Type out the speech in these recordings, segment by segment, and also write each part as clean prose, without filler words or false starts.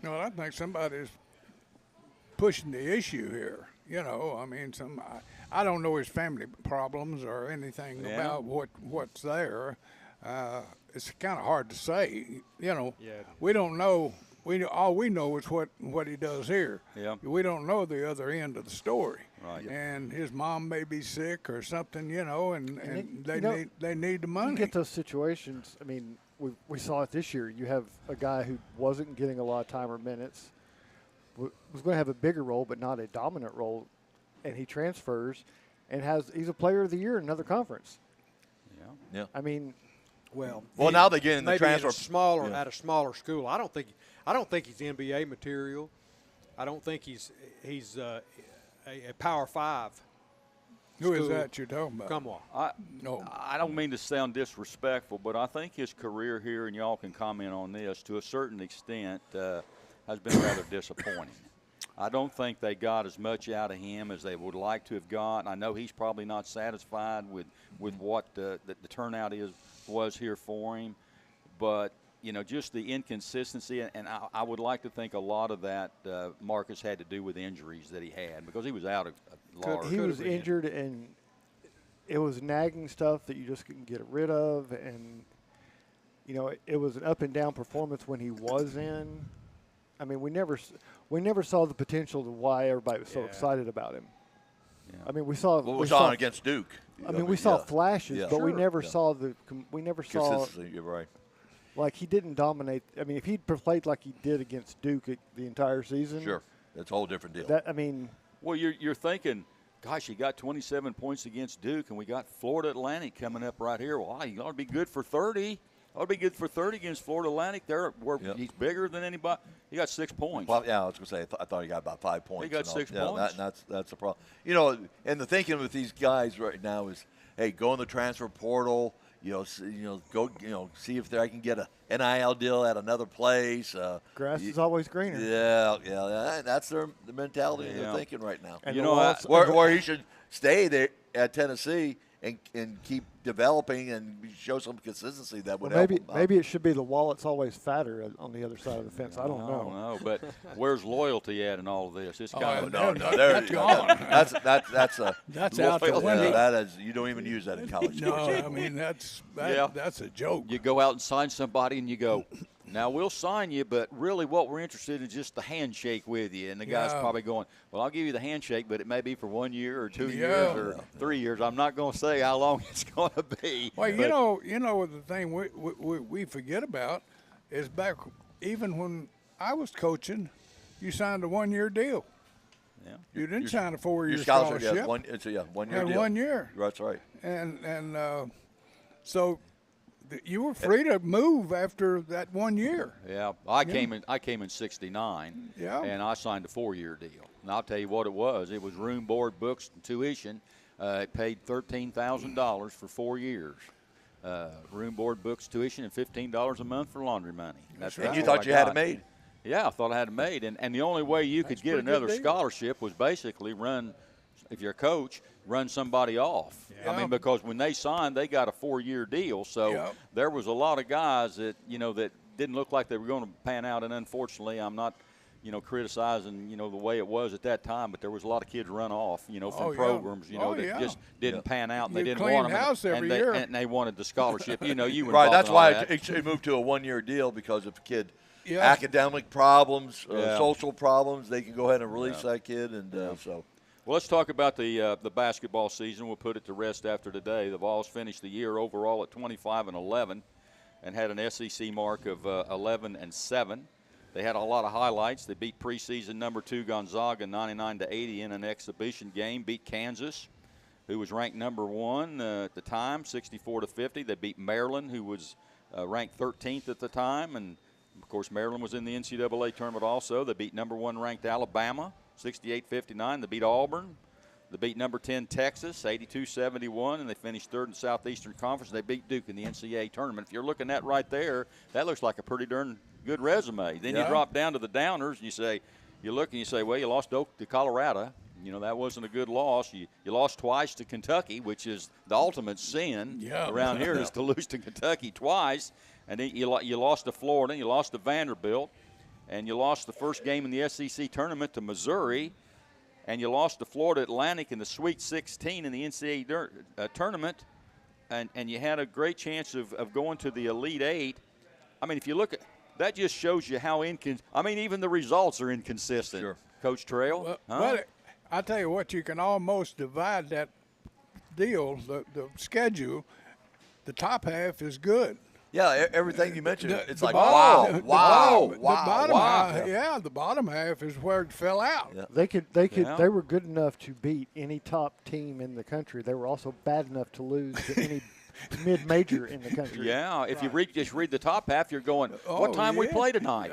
No, I think somebody's pushing the issue here. I mean, I don't know his family problems or anything about what's there. It's kind of hard to say. Yeah. We don't know. All we know is what he does here. Yeah. We don't know the other end of the story. Right. And his mom may be sick or something, and they need the money. You get those situations. I mean, we saw it this year. You have a guy who wasn't getting a lot of time or minutes, was going to have a bigger role but not a dominant role, and he transfers and he's a player of the year in another conference. Yeah. I mean, well, now they get in the maybe transfer at a smaller school. I don't think he's NBA material. I don't think he's a Power 5. Who is that you're talking about? Come on. I don't mean to sound disrespectful, but I think his career here, and y'all can comment on this, to a certain extent has been rather disappointing. I don't think they got as much out of him as they would like to have got. I know he's probably not satisfied with what the turnout was here for him, but just the inconsistency, and I would like to think a lot of that, Marcus, had to do with injuries that he had because he was out of large. He was injured, and it was nagging stuff that you just couldn't get rid of, and it was an up and down performance when he was in. I mean, we never saw the potential to why everybody was so excited about him. Yeah. I mean, we saw against Duke. I mean, we saw flashes, but we never saw consistency. You're right. Like, he didn't dominate. I mean, if he'd played like he did against Duke the entire season. Sure. That's a whole different deal. Well, you're thinking, gosh, he got 27 points against Duke, and we got Florida Atlantic coming up right here. Well, he ought to be good for 30. Ought to be good for 30 against Florida Atlantic. He's bigger than anybody. He got 6 points. Well, yeah, I was going to say, I thought he got about 5 points. He got 6 points. That's a problem. And the thinking with these guys right now is, hey, go in the transfer portal. Go. See if I can get a NIL deal at another place. Grass is always greener. Yeah. That's the mentality they're thinking right now. And where he should stay there at Tennessee and keep developing and show some consistency that would help him. Maybe it should be the wallet's always fatter on the other side of the fence. I don't know. No, but where's loyalty at in all of this? It's kind of that's gone. That's out the window. That is, you don't even use that in college. No, I mean that's a joke. You go out and sign somebody, and you go, now we'll sign you, but really what we're interested in is just the handshake with you. And the guy's probably going, well, I'll give you the handshake, but it may be for 1 year or 2 years or 3 years. I'm not going to say how long it's going to be. Well, the thing we forget about is back even when I was coaching, you signed a 1 year deal. Yeah. You didn't sign a 4 year scholarship. scholarship. It's a 1 year deal. 1 year. That's right. And so you were free to move after that 1 year. Yeah, I came in '69. Yeah. And I signed a 4 year deal. And I'll tell you what it was. It was room, board, books, and tuition. It paid $13,000 for 4 years. Room, board, books, tuition, and $15 a month for laundry money. And you thought you had it made. Yeah, I thought I had it made. And the only way you could get another scholarship was basically if you're a coach, run somebody off. Yeah. I mean, because when they signed, they got a 4 year deal. So there was a lot of guys that, that didn't look like they were going to pan out. And unfortunately, I'm not, criticizing, the way it was at that time, but there was a lot of kids run off, from programs, that just didn't pan out, and they didn't want them. House every year. And they wanted the scholarship. You were right. That's why that. it moved to a 1 year deal, because if a kid academic problems, social problems, they can go ahead and release that kid, and so. Well, let's talk about the basketball season. We'll put it to rest after today. The Vols finished the year overall at 25-11 and had an SEC mark of 11-7. They had a lot of highlights. They beat preseason number 2 Gonzaga 99-80 in an exhibition game. Beat Kansas, who was ranked number 1 at the time, 64-50. They beat Maryland, who was ranked 13th at the time, and of course Maryland was in the NCAA tournament also. They beat number 1 ranked Alabama, 68-59. They beat Auburn. They beat number 10 Texas, 82-71, and they finished 3rd in Southeastern Conference. They beat Duke in the NCAA tournament. If you're looking at right there, that looks like a pretty darn good resume. Then you drop down to the downers, and you look and you say, well, you lost to Colorado. That wasn't a good loss. You lost twice to Kentucky, which is the ultimate sin around here is to lose to Kentucky twice. And then you lost to Florida, you lost to Vanderbilt. and you lost the first game in the SEC tournament to Missouri, and you lost to Florida Atlantic in the Sweet 16 in the NCAA tournament, and you had a great chance of going to the Elite Eight. I mean, if you look at that, just shows you how even the results are inconsistent. Sure. Coach Trail. Well, huh? but I tell you what, you can almost divide that deal, the schedule. The top half is good. Yeah, everything you mentioned, it's The like, bottom- the wow. bottom half, the bottom half is where it fell out. Yeah. They were good enough to beat any top team in the country. They were also bad enough to lose to any mid-major in the country. Yeah, if you just read the top half, you're going, what time we yeah. play tonight?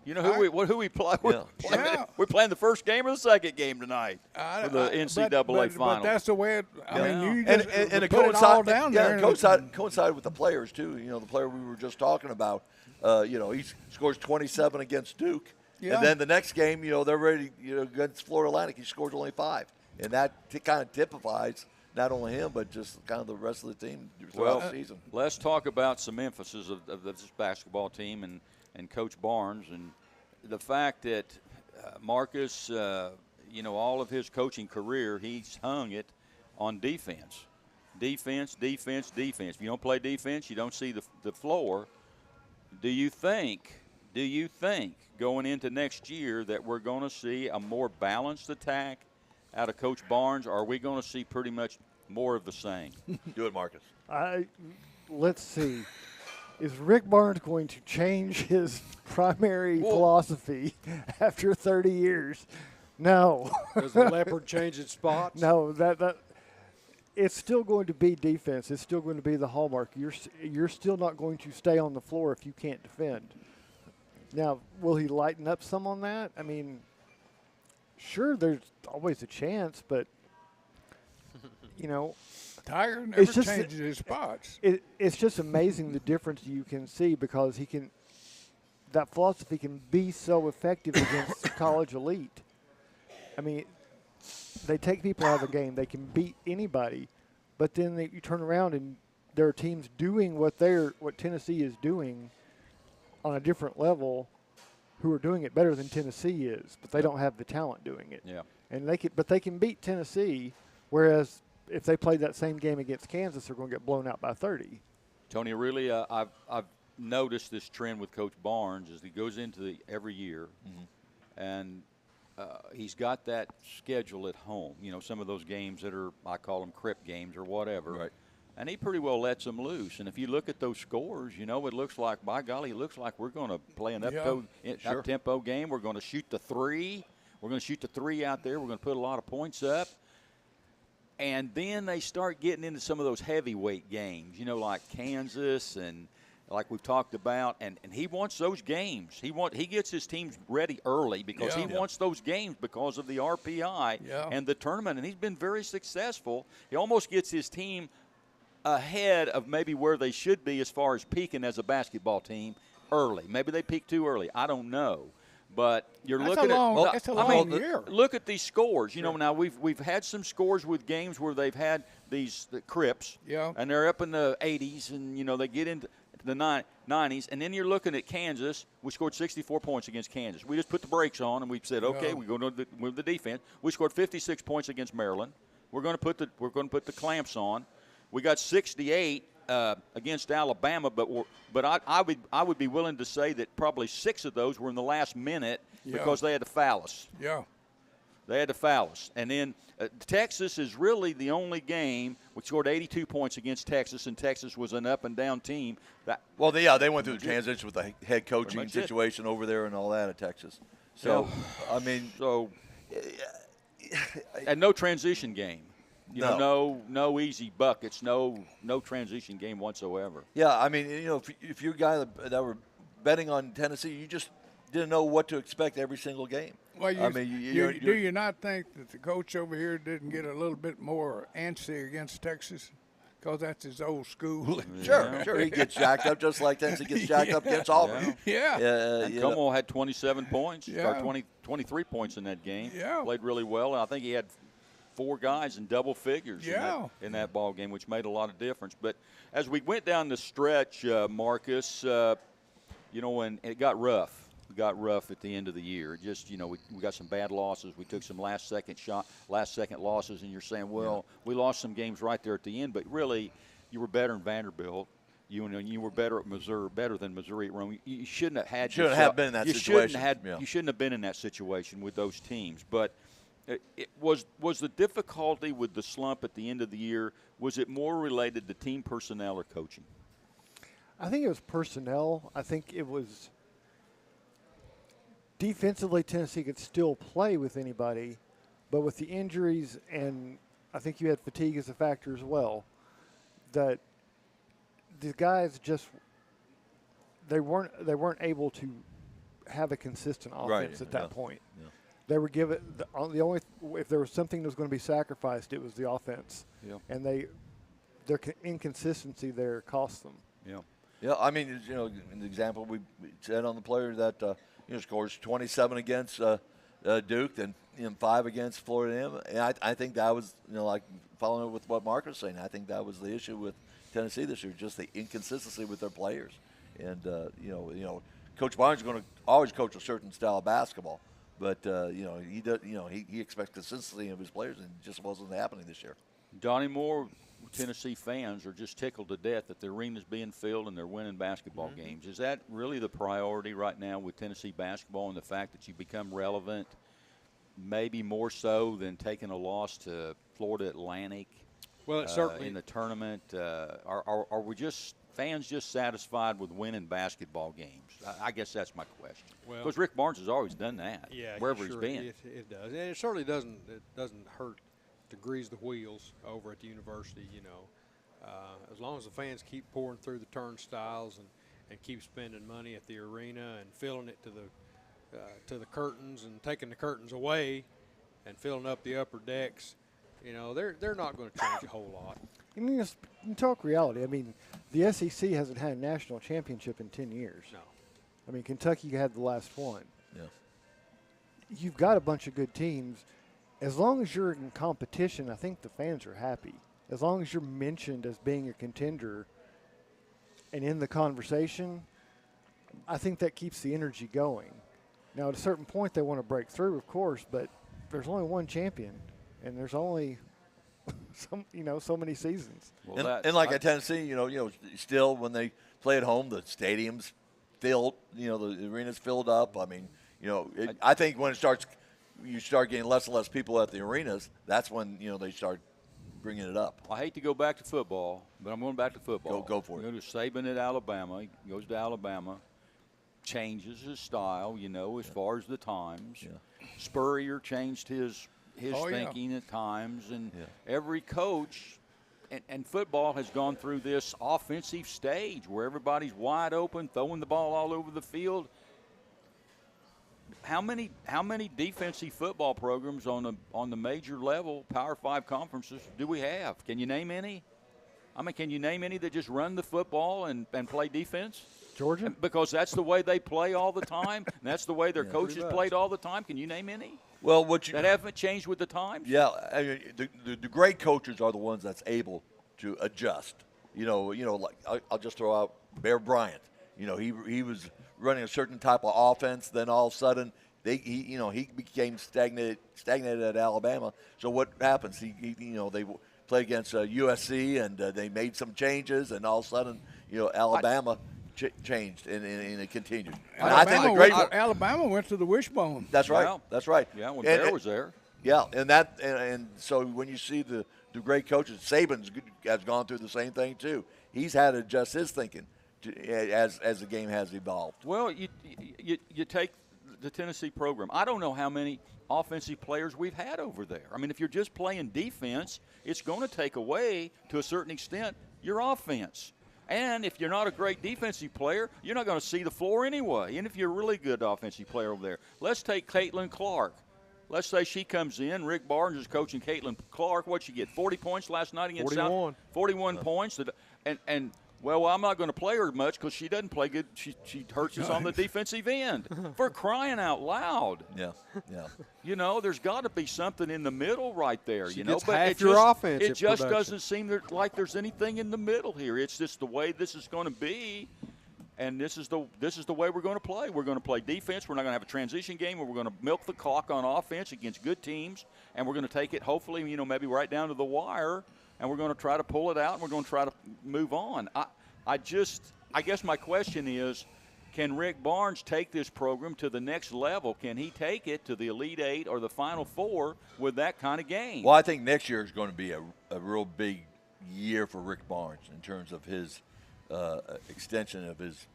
You know who we play? Yeah. We're playing the first game or the second game tonight for the NCAA final. But that's the way it. I mean, you And just it put it all down there. and coincide with the players too. You know, the player we were just talking about. He scores 27 against Duke, Yeah. and then the next game, they're ready. Against Florida Atlantic, he scores only 5, and that kind of typifies not only him but just kind of the rest of the team throughout the season. Let's talk about some emphasis of this basketball team and Coach Barnes and the fact that Marcus, all of his coaching career, he's hung it on defense. Defense, defense, defense. If you don't play defense, you don't see the floor. Do you think going into next year that we're going to see a more balanced attack out of Coach Barnes, or are we going to see pretty much more of the same? Do it, Marcus. Let's see. Is Rick Barnes going to change his primary philosophy after 30 years? No. Does the leopard change its spots? No, that it's still going to be defense. It's still going to be the hallmark. You're still not going to stay on the floor if you can't defend. Now, will he lighten up some on that? I mean, sure, there's always a chance, but Tiger never changes his spots. It's just amazing the difference you can see because that philosophy can be so effective against college elite. I mean, they take people out of the game. They can beat anybody, but then you turn around and there are teams doing what Tennessee is doing on a different level who are doing it better than Tennessee is, but they don't have the talent doing it. Yeah. And they can beat Tennessee, whereas if they played that same game against Kansas, they're going to get blown out by 30. Tony, really, I've noticed this trend with Coach Barnes as he goes into every year, and he's got that schedule at home. Some of those games that are, I call them crip games or whatever. Right. And he pretty well lets them loose. And if you look at those scores, it looks like, by golly, it looks like we're going to play an up-tempo game. We're going to shoot the three. We're going to shoot the three out there. We're going to put a lot of points up. And then they start getting into some of those heavyweight games, like Kansas and like we've talked about. And he wants those games. He gets his teams ready early because he wants those games because of the RPI and the tournament. And he's been very successful. He almost gets his team ahead of maybe where they should be as far as peaking as a basketball team early. Maybe they peak too early. I don't know. But That's a long year. Look at these scores. Now we've had some scores with games where they've had the crips, and they're up in the 80s, and they get into the 90s, and then you're looking at Kansas. We scored 64 points against Kansas. We just put the brakes on, and we said, okay, we're going to move the defense. We scored 56 points against Maryland. We're going to put the clamps on. We got 68 against Alabama, but I would be willing to say that probably 6 of those were in the last minute because they had to foul us. Yeah. They had to foul us. And then Texas is really the only game. We scored 82 points against Texas, and Texas was an up-and-down team. They went through the transition with the head coaching situation over there and all that at Texas. So, and no transition game. No easy buckets, no transition game whatsoever. Yeah, I mean, if you're a guy that were betting on Tennessee, you just didn't know what to expect every single game. Well, do you not think that the coach over here didn't get a little bit more antsy against Texas? Because that's his old school. Sure. He gets jacked up just like Tennessee gets jacked up against Auburn. Yeah. Como had 27 points, or 23 points in that game. Yeah. Played really well, and I think he had 4 guys in double figures in that ball game, which made a lot of difference. But as we went down the stretch, Marcus, and it got rough got rough at the end of the year. Just, you know, we got some bad losses. We took some last-second losses, and you're saying, well, we lost some games right there at the end, but really you were better than Vanderbilt. You were better at Missouri, better than Missouri at Rome. You shouldn't have had. Shouldn't have been in that situation. You shouldn't have been in that situation with those teams. But it was the difficulty with the slump at the end of the year. Was it more related to team personnel or coaching? I think it was personnel. I think it was defensively. Tennessee could still play with anybody, but with the injuries, and I think you had fatigue as a factor as well, that the guys just they weren't able to have a consistent offense at that point. Yeah. They were given the only if there was something that was going to be sacrificed, it was the offense. Yeah. And their inconsistency there cost them. Yeah. Yeah, I mean, you know, an example we said on the player that scores 27 against Duke, and 5 against Florida A&M. And I think that was, like following up with what Mark was saying, I think that was the issue with Tennessee this year, just the inconsistency with their players. And Coach Barnes is going to always coach a certain style of basketball, but he does, he expects consistency of his players, and it just wasn't happening this year. Donnie Moore, Tennessee fans are just tickled to death that the arena's being filled and they're winning basketball games. Is that really the priority right now with Tennessee basketball, and the fact that you become relevant, maybe more so than taking a loss to Florida Atlantic? Well, it certainly in the tournament. Are we just fans just satisfied with winning basketball games? I guess that's my question. Because Rick Barnes has always done that. Yeah, wherever he's been. It does, and it certainly doesn't. It doesn't hurt to grease the wheels over at the university. As long as the fans keep pouring through the turnstiles and keep spending money at the arena and filling it to the curtains and taking the curtains away and filling up the upper decks. They're not going to change a whole lot. I mean, you talk reality. I mean, the SEC hasn't had a national championship in 10 years. No. I mean, Kentucky had the last one. Yeah. You've got a bunch of good teams. As long as you're in competition, I think the fans are happy. As long as you're mentioned as being a contender and in the conversation, I think that keeps the energy going. Now, at a certain point, they want to break through, of course, but there's only one champion, and there's only so many seasons. Well, and like at Tennessee, still when they play at home, the stadium's filled. The arena's filled up. I mean, I think when you start getting less and less people at the arenas, that's when they start bringing it up. I hate to go back to football, but I'm going back to football. Go for it. Go to Saban at Alabama. He goes to Alabama, changes his style, as far as the times. Yeah. Spurrier changed his thinking at times, and every coach and football has gone through this offensive stage where everybody's wide open, throwing the ball all over the field. How many defensive football programs on the major level, Power 5 conferences do we have? Can you name any? I mean, can you name any that just run the football and play defense? Georgia? Because that's the way they play all the time, and that's the way their coaches played all the time. Can you name any? Well, that haven't changed with the times? Yeah, I mean, the great coaches are the ones that's able to adjust. Like I'll just throw out Bear Bryant. He was running a certain type of offense. Then all of a sudden, he became stagnated at Alabama. So what happens? They played against USC and they made some changes, and all of a sudden, Alabama changed and it continued. Alabama went to the wishbone. That's right. Yeah. That's right. Yeah, when Bear was there. Yeah, and so when you see the great coaches, Saban has gone through the same thing too. He's had to adjust his thinking as the game has evolved. Well, you take the Tennessee program. I don't know how many offensive players we've had over there. I mean, if you're just playing defense, it's going to take away, to a certain extent, your offense. And if you're not a great defensive player, you're not going to see the floor anyway. And if you're a really good offensive player over there, let's take Caitlin Clark. Let's say she comes in. Rick Barnes is coaching Caitlin Clark. What'd she get? 40 points last night against 41. 41 points. Well, I'm not going to play her much because she doesn't play good. She hurts us on the defensive end. For crying out loud. Yeah. There's got to be something in the middle right there. She But gets half your offensive it just production. doesn't seem like there's anything in the middle here. It's just the way this is going to be. and this is the way we're going to play. We're going to play defense. We're not going to have a transition game, where we're going to milk the clock on offense against good teams, and we're going to take it, hopefully, maybe right down to the wire, and we're going to try to pull it out, and we're going to try to move on. I guess my question is, can Rick Barnes take this program to the next level? Can he take it to the Elite Eight or the Final Four with that kind of game? Well, I think next year is going to be a real big year for Rick Barnes in terms of his extension of his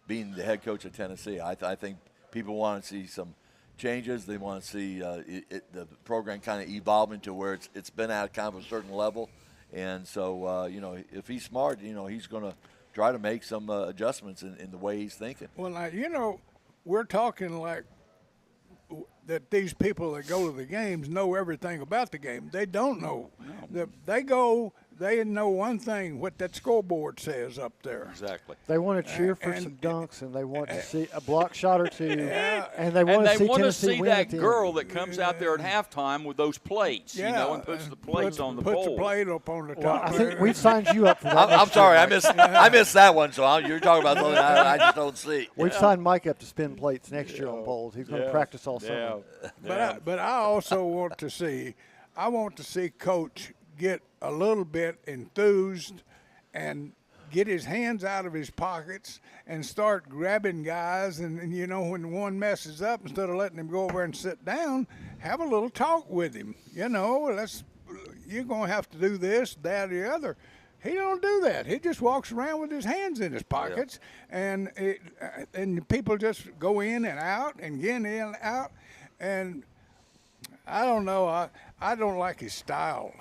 being the head coach of Tennessee. I think people want to see some changes. They want to see the program kind of evolving to where it's been at kind of a certain level. And so, if he's smart, he's going to try to make some adjustments in the way he's thinking. Well, now, we're talking like that these people that go to the games know everything about the game. They don't know. They know one thing, what that scoreboard says up there. Exactly. They want to cheer for some dunks, and they want to see a block shot or two, and they And want to they see want to Tennessee see win that at the end. girl that comes out there at halftime with those plates, and puts the plates on the puts bowl. the plate up on the Well, top. I think we've signed you up for that. I'm next sorry, year, I missed that one. So you're talking about something I just don't see. We've signed Mike up to spin plates next year on bowls. He's going to practice all summer. But I also want to see Coach get a little bit enthused and get his hands out of his pockets and start grabbing guys. And when one messes up, instead of letting him go over and sit down, have a little talk with him. You're going to have to do this, that, or the other. He don't do that. He just walks around with his hands in his pockets, and people just go in and out and get in and out. And I don't know. I don't like his style.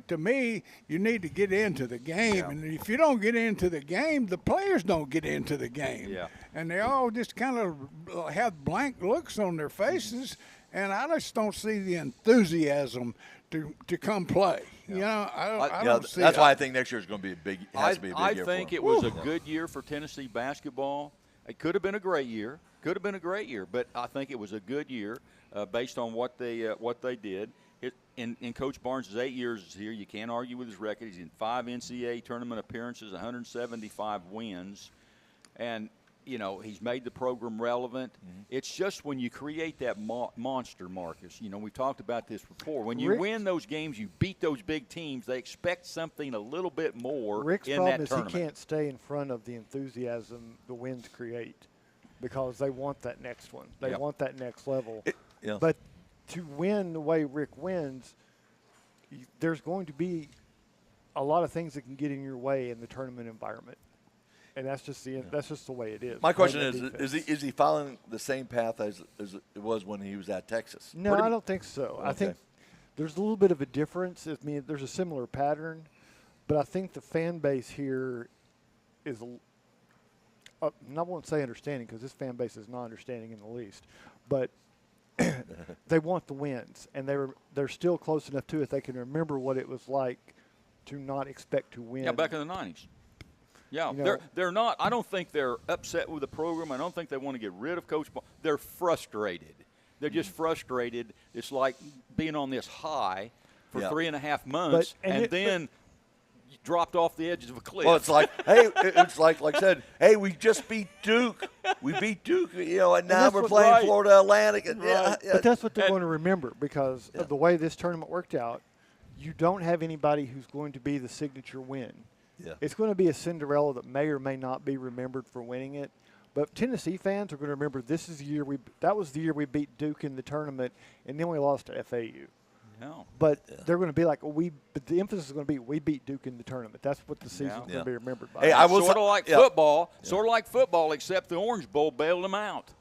To me, you need to get into the game. And if you don't get into the game, the players don't get into the game. Yeah. And they all just kind of have blank looks on their faces, and I just don't see the enthusiasm to come play. I don't see that's it. why I think next year is going to be a big. Has to be a big I year think for him. it was a good year for Tennessee basketball. It could have been a great year. But I think it was a good year based on what they did. In Coach Barnes' 8 years here, you can't argue with his record. He's in 5 NCAA tournament appearances, 175 wins, and he's made the program relevant. Mm-hmm. It's just when you create that monster, Marcus. We talked about this before. When you win those games, you beat those big teams. They expect something a little bit more. Rick's in problem that is tournament. he can't stay in front of the enthusiasm the wins create, because they want that next one. They want that next level. But to win the way Rick wins, there's going to be a lot of things that can get in your way in the tournament environment, and that's just the way it is. My question is he following the same path as it was when he was at Texas? No, I don't think so. Okay. I think there's a little bit of a difference. There's a similar pattern, but I think the fan base here is I won't say understanding, because this fan base is not understanding in the least, but they want the wins, and they're still close enough to it. They can remember what it was like to not expect to win. Yeah, back in the 90s. Yeah, they're not. I don't think they're upset with the program. I don't think they want to get rid of Coach Barnes. They're frustrated. They're just frustrated. It's like being on this high for 3.5 months, and then dropped off the edges of a cliff. Well, it's like, like I said, hey, we just beat Duke. We beat Duke, and now we're playing Florida Atlantic. And, But that's what they're going to remember, because of the way this tournament worked out. You don't have anybody who's going to be the signature win. Yeah. It's going to be a Cinderella that may or may not be remembered for winning it. But Tennessee fans are going to remember this is the year that was the year we beat Duke in the tournament, and then we lost to FAU. No. But they're going to be like, but the emphasis is going to be we beat Duke in the tournament. That's what the season's going to be remembered by. Hey, I was sort of like football, except the Orange Bowl bailed them out.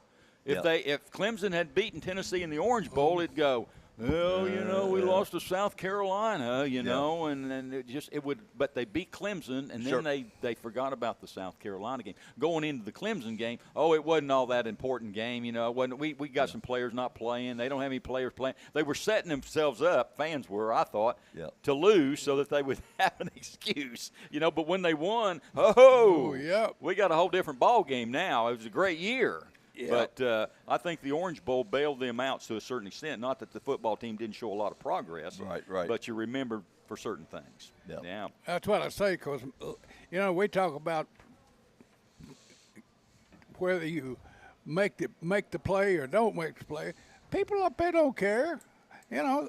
If Clemson had beaten Tennessee in the Orange Bowl, it'd go, well, we lost to South Carolina, and it would. But they beat Clemson, and then they forgot about the South Carolina game. Going into the Clemson game, it wasn't all that important game, It wasn't. We got some players not playing. They don't have any players playing. They were setting themselves up. Fans were, I thought, to lose so that they would have an excuse, But when they won, we got a whole different ball game now. It was a great year. Yeah. But I think the Orange Bowl bailed them out to a certain extent. Not that the football team didn't show a lot of progress. Right. But you remember for certain things. Yeah. That's what I say, because, we talk about whether you make the play or don't make the play, people up there don't care. You know,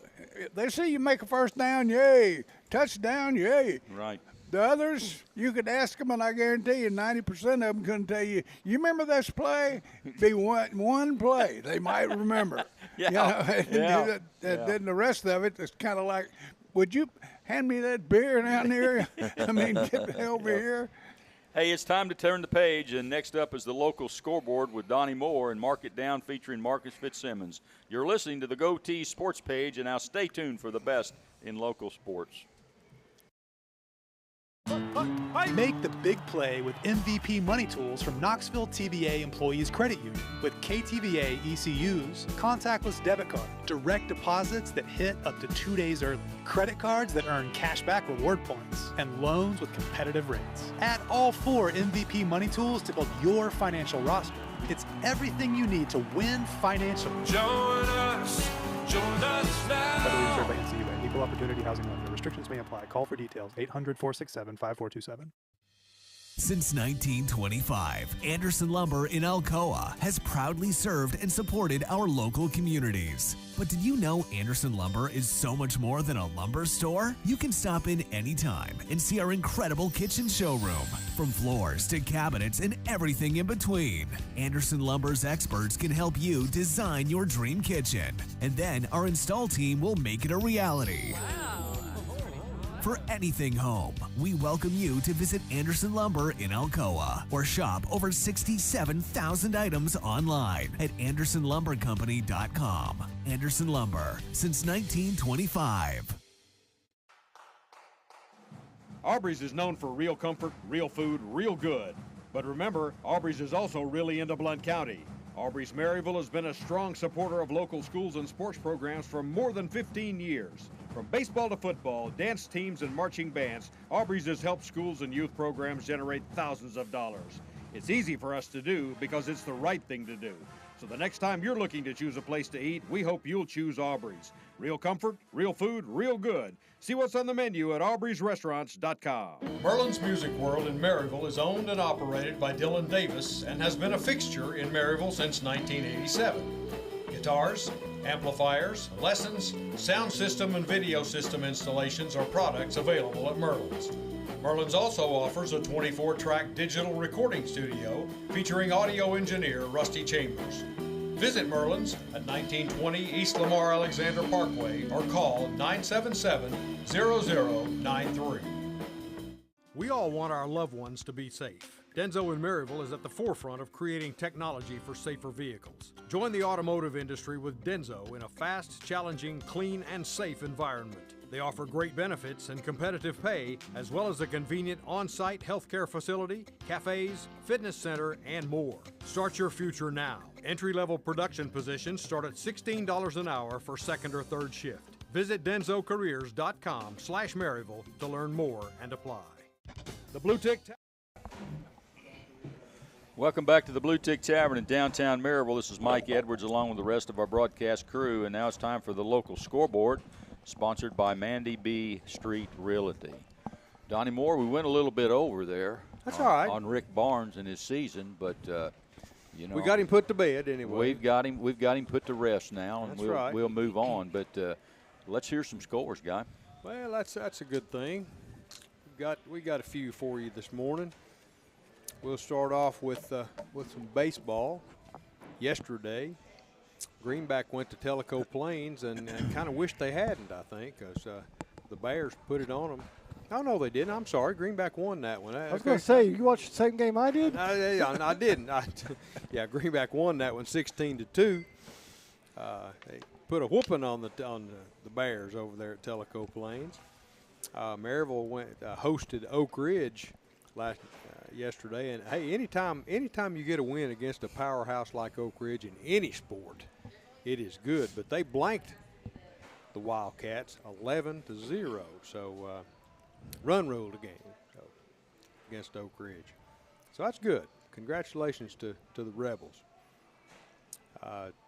they see you make a first down, yay! Touchdown, yay! Right. The others, you could ask them, and I guarantee you 90% of them couldn't tell you, you remember this play? Be one play they might remember. Yeah. You know? Then the rest of it is kind of like, would you hand me that beer down here? I mean, get the hell over here. Hey, it's time to turn the page, and next up is the local scoreboard with Donnie Moore and Mark It Down featuring Marcus Fitzsimmons. You're listening to the Goatee Sports page, and now stay tuned for the best in local sports. Make the big play with MVP Money Tools from Knoxville TVA Employees Credit Union. With KTVA ECUs, contactless debit card, direct deposits that hit up to 2 days early, credit cards that earn cashback reward points, and loans with competitive rates. Add all 4 MVP Money Tools to build your financial roster. It's everything you need to win financially. Join us now. Federally insured by NCAA. Equal Opportunity Housing Lender. Restrictions may apply. Call for details. 800-467-5427. Since 1925, Anderson Lumber in Alcoa has proudly served and supported our local communities. But did you know Anderson Lumber is so much more than a lumber store? You can stop in anytime and see our incredible kitchen showroom. From floors to cabinets and everything in between, Anderson Lumber's experts can help you design your dream kitchen. And then our install team will make it a reality. For anything home, we welcome you to visit Anderson Lumber in Alcoa or shop over 67,000 items online at AndersonLumberCompany.com. Anderson Lumber, since 1925. Aubrey's is known for real comfort, real food, real good. But remember, Aubrey's is also really into Blount County. Aubrey's Maryville has been a strong supporter of local schools and sports programs for more than 15 years. From baseball to football, dance teams, and marching bands, Aubrey's has helped schools and youth programs generate thousands of dollars. It's easy for us to do because it's the right thing to do. So the next time you're looking to choose a place to eat, we hope you'll choose Aubrey's. Real comfort, real food, real good. See what's on the menu at aubreysrestaurants.com. Merlin's Music World in Maryville is owned and operated by Dylan Davis and has been a fixture in Maryville since 1987. Guitars, amplifiers, lessons, sound system, and video system installations are products available at Merlin's. Merlin's also offers a 24-track digital recording studio featuring audio engineer Rusty Chambers. Visit Merlin's at 1920 East Lamar Alexander Parkway or call 977-0093. We all want our loved ones to be safe. Denso in Maryville is at the forefront of creating technology for safer vehicles. Join the automotive industry with Denso in a fast, challenging, clean, and safe environment. They offer great benefits and competitive pay, as well as a convenient on-site healthcare facility, cafes, fitness center, and more. Start your future now. Entry-level production positions start at $16 an hour for second or third shift. Visit densocareers.com/Maryville to learn more and apply. The Bluetick. Welcome back to the Bluetick Tavern in downtown Maryville. This is Mike Edwards along with the rest of our broadcast crew, and now it's time for the local scoreboard, sponsored by Mandy B. Street Realty. Donnie Moore, we went a little bit over there. That's all right. On Rick Barnes and his season, but you know, We got him put to bed anyway. We've got him put to rest now, and That's we'll move on. But let's hear some scores, guy. Well, that's a good thing. We got a few for you this morning. We'll start off with some baseball. Yesterday, Greenback went to Tellico Plains and kind of wished they hadn't, I think, because the Bears put it on them. Oh, no, they didn't. I'm sorry. Greenback won that one. I was going to say, you watched the same game I did? I didn't. Yeah, Greenback won that one 16-2. They put a whooping on the Bears over there at Tellico Plains. Maryville hosted Oak Ridge yesterday, and hey, anytime you get a win against a powerhouse like Oak Ridge in any sport, it is good. But they blanked the Wildcats 11-0, so run ruled the game against Oak Ridge. So that's good. Congratulations to the Rebels.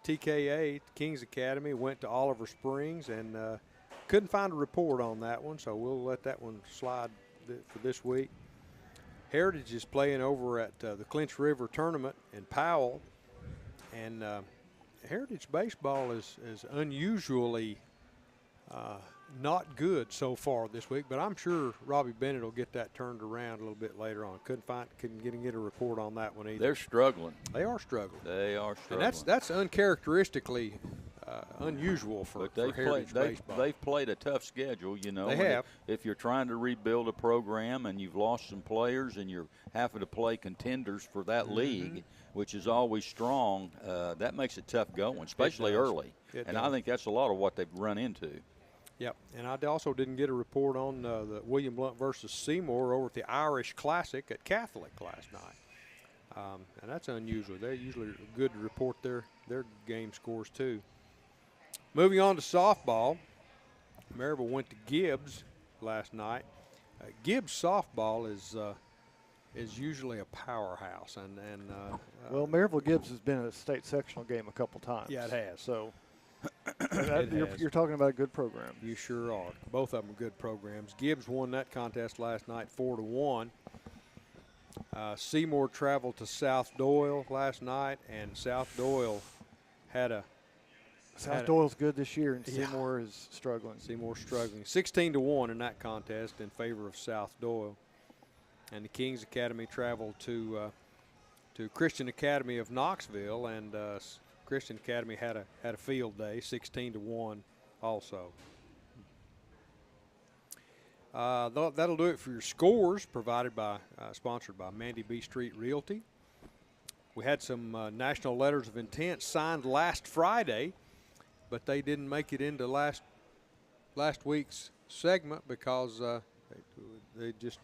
TKA, Kings Academy, went to Oliver Springs and couldn't find a report on that one, so we'll let that one slide for this week. Heritage is playing over at the Clinch River Tournament in Powell, and Heritage baseball is unusually not good so far this week, but I'm sure Robbie Bennett will get that turned around a little bit later on. Couldn't get a report on that one either. They're struggling. They are struggling. They are struggling. And that's uncharacteristically unusual for Heritage baseball. They've played a tough schedule, you know. They have. If you're trying to rebuild a program and you've lost some players and you're having to play contenders for that league, which is always strong, that makes it tough going, especially early. I think that's a lot of what they've run into. Yep, and I also didn't get a report on the William Blount versus Seymour over at the Irish Classic at Catholic last night. And that's unusual. They're usually good to report their game scores too. Moving on to softball, Maryville went to Gibbs last night. Gibbs softball is usually a powerhouse, and well, Maryville Gibbs has been in a state sectional game a couple times. Yeah, it has. So you're talking about a good program. You sure are. Both of them are good programs. Gibbs won that contest last night 4-1. Seymour traveled to South Doyle last night, and South Doyle had a Doyle's good this year, and Seymour is struggling. Seymour's struggling. 16-1 in that contest in favor of South Doyle. And the Kings Academy traveled to Christian Academy of Knoxville, and Christian Academy had a field day, 16-1 also. That'll do it for your scores, sponsored by Mandy B. Street Realty. We had some national letters of intent signed last Friday, but they didn't make it into last week's segment because they just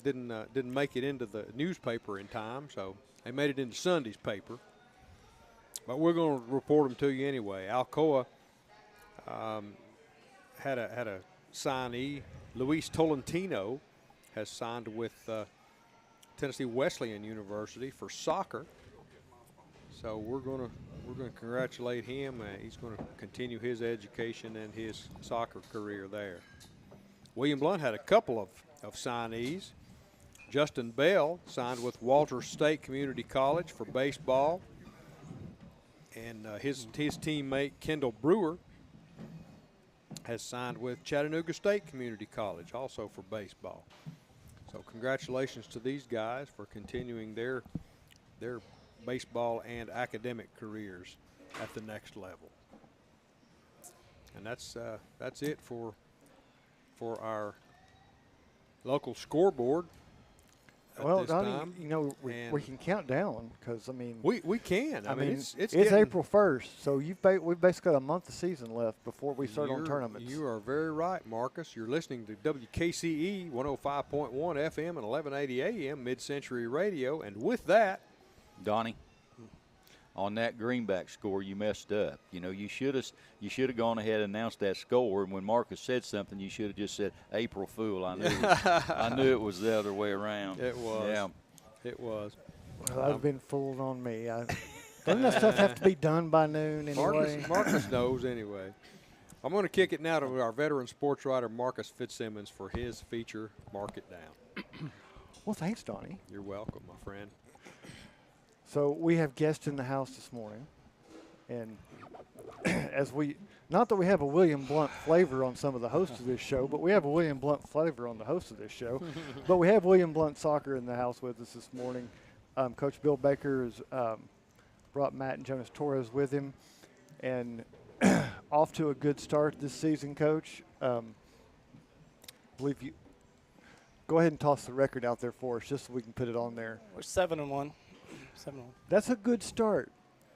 didn't make it into the newspaper in time, so they made it into Sunday's paper. But we're going to report them to you anyway. Alcoa had a signee. Luis Tolentino has signed with Tennessee Wesleyan University for soccer. So we're going to congratulate him. He's going to continue his education and his soccer career there. William Blount had a couple of signees. Justin Bell signed with Walters State Community College for baseball. And his teammate Kendall Brewer has signed with Chattanooga State Community College also for baseball. So congratulations to these guys for continuing their baseball and academic careers at the next level. And that's it for our local scoreboard. Well, Donnie, you know, we can count down because, I mean. We can. I mean, it's April 1st, so we've basically got a month of season left before we start on tournaments. You are very right, Marcus. You're listening to WKCE 105.1 FM and 1180 AM Mid-Century Radio. And with that. Donnie, on that Greenback score, you messed up. You know, you should have gone ahead and announced that score, and when Marcus said something, you should have just said April Fool. I knew it was the other way around. It was. Yeah. It was. Well, I've been fooled on me. Doesn't that stuff have to be done by noon anyway? Marcus knows anyway. I'm going to kick it now to our veteran sports writer, Marcus Fitzsimmons, for his feature, Mark It Down. Well, thanks, Donnie. You're welcome, my friend. So we have guests in the house this morning, and not that we have a William Blount flavor on some of the hosts of this show, but we have a William Blount flavor on the host of this show. But we have William Blount Soccer in the house with us this morning. Coach Bill Baker has brought Matt and Jonas Torres with him, and off to a good start this season, Coach. Believe you. Go ahead and toss the record out there for us, just so we can put it on there. We're 7-1. 7-1. That's a good start.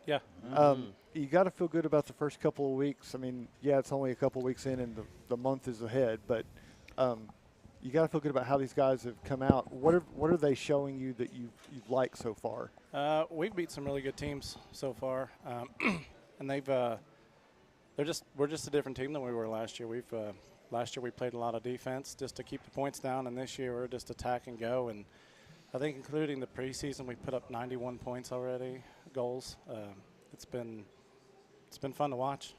Yeah. You got to feel good about the first couple of weeks. I mean, yeah, it's only a couple of weeks in and the month is ahead, but you got to feel good about how these guys have come out. What are they showing you that you've liked so far? We've beat some really good teams so far, and we're just a different team than we were last year. Last year we played a lot of defense just to keep the points down, and this year we're just attack and go. And I think including the preseason, we put up 91 points already, goals. It's been fun to watch.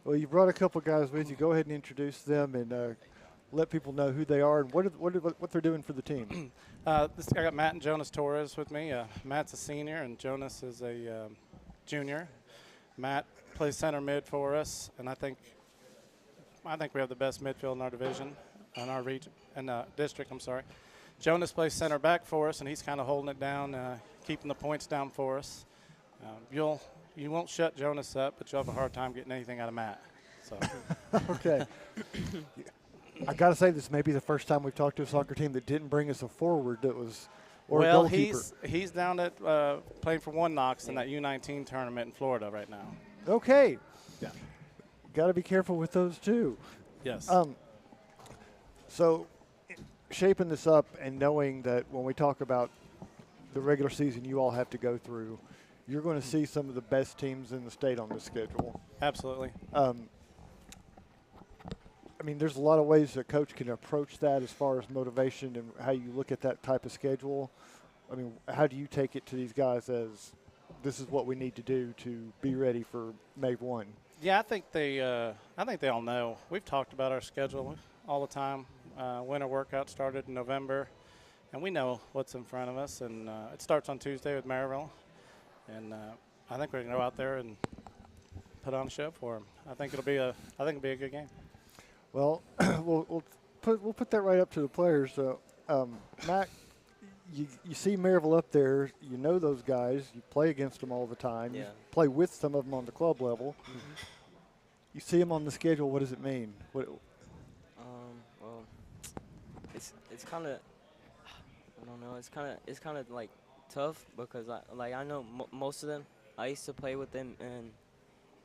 Well, you brought a couple guys with you. Go ahead and introduce them, and let people know who they are and what they're doing for the team. I got Matt and Jonas Torres with me. Matt's a senior and Jonas is a junior. Matt plays center mid for us, and I think we have the best midfield in our division, in our region, in district. I'm sorry. Jonas plays center back for us, and he's kind of holding it down, keeping the points down for us. You won't shut Jonas up, but you'll have a hard time getting anything out of Matt. So. Okay. I got to say, this may be the first time we've talked to a soccer team that didn't bring us a forward that was or a goalkeeper. He's down at playing for One Knox in that U19 tournament in Florida right now. Okay. Yeah. Got to be careful with those too. Yes. So shaping this up and knowing that when we talk about the regular season you all have to go through, you're going to see some of the best teams in the state on the schedule. Absolutely. I mean, there's a lot of ways a coach can approach that as far as motivation and how you look at that type of schedule. I mean, how do you take it to these guys as this is what we need to do to be ready for May 1? Yeah, I think they all know. We've talked about our schedule all the time. Winter workout started in November, and we know what's in front of us. And it starts on Tuesday with Maryville, and I think we're going to go out there and put on a show for them. I think it'll be a good game. Well, we'll put that right up to the players. So, Matt, you see Maryville up there. You know those guys. You play against them all the time. Yeah. You play with some of them on the club level. Mm-hmm. You see them on the schedule. What does it mean? Well, it's kind of, I don't know. It's kind of like tough because I know most of them. I used to play with them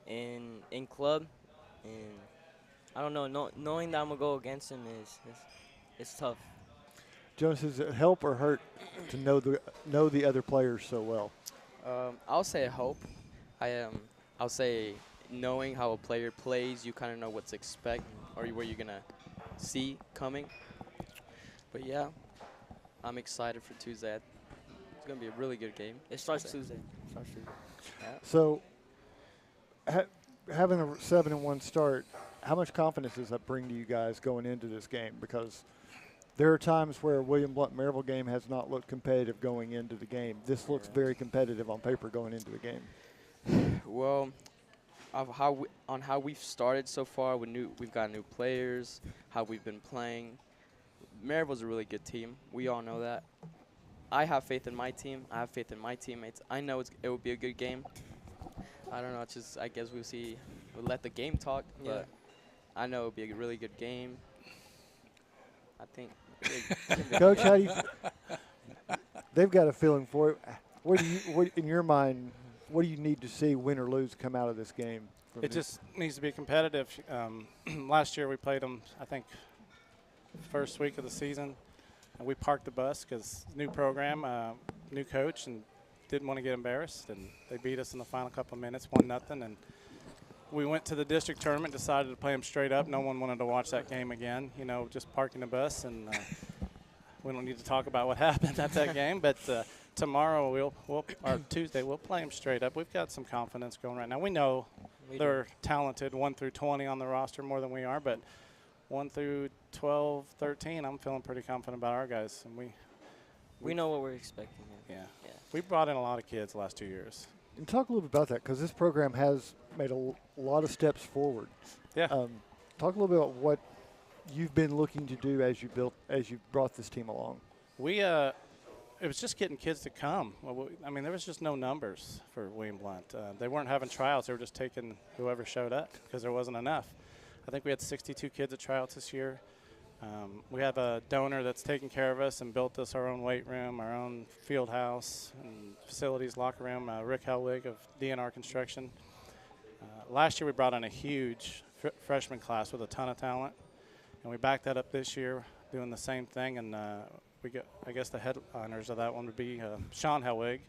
in club, and I don't know. Knowing that I'm gonna go against him it's tough. Jonas, does it help or hurt to know the other players so well? I'll say help. I'll say knowing how a player plays, you kind of know what to expect or what you're gonna see coming. But yeah, I'm excited for Tuesday. It's gonna be a really good game. It starts Tuesday. Yeah. So, having a 7-1 start, how much confidence does that bring to you guys going into this game? Because there are times where William Blount Maryville game has not looked competitive going into the game. This looks very competitive on paper going into the game. Well, on how we've started so far, we've got new players, how we've been playing. Maryville's a really good team. We all know that. I have faith in my team. I have faith in my teammates. I know it will be a good game. I don't know. It's just I guess we'll see. We'll let the game talk. But I know it'll be a really good game. I think. Coach, how do you? They've got a feeling for it. What in your mind? What do you need to see, win or lose, come out of this game? It just needs to be competitive. Last year we played them, I think, first week of the season, and we parked the bus because new program, new coach, and didn't want to get embarrassed. And they beat us in the final couple of minutes, 1-0. And we went to the district tournament, decided to play them straight up. No one wanted to watch that game again. You know, just parking the bus, and we don't need to talk about what happened at that game. But tomorrow or Tuesday we'll play them straight up. We've got some confidence going right now. We know they're talented 1 through 20 on the roster more than we are, but 1 through 12, 13, I'm feeling pretty confident about our guys. And we know what we're expecting. Yeah. We brought in a lot of kids the last 2 years. And talk a little bit about that because this program has made a lot of steps forward. Yeah. Talk a little bit about what you've been looking to do as you brought this team along. It was just getting kids to come. Well, I mean, there was just no numbers for William Blount. They weren't having tryouts. They were just taking whoever showed up because there wasn't enough. I think we had 62 kids at tryouts this year. We have a donor that's taken care of us and built us our own weight room, our own field house, and facilities, locker room, Rick Helwig of DNR Construction. Last year we brought in a huge freshman class with a ton of talent, and we backed that up this year doing the same thing. And I guess the headliners of that one would be Sean Helwig,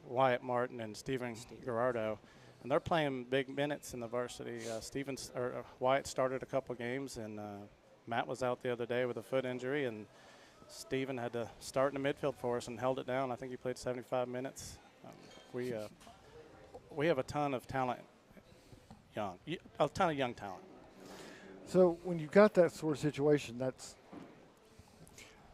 Wyatt Martin, and Stephen Gerardo. And they're playing big minutes in the varsity. Wyatt started a couple games, and Matt was out the other day with a foot injury, and Stephen had to start in the midfield for us and held it down. I think he played 75 minutes. We have a ton of talent, young talent. So when you've got that sort of situation,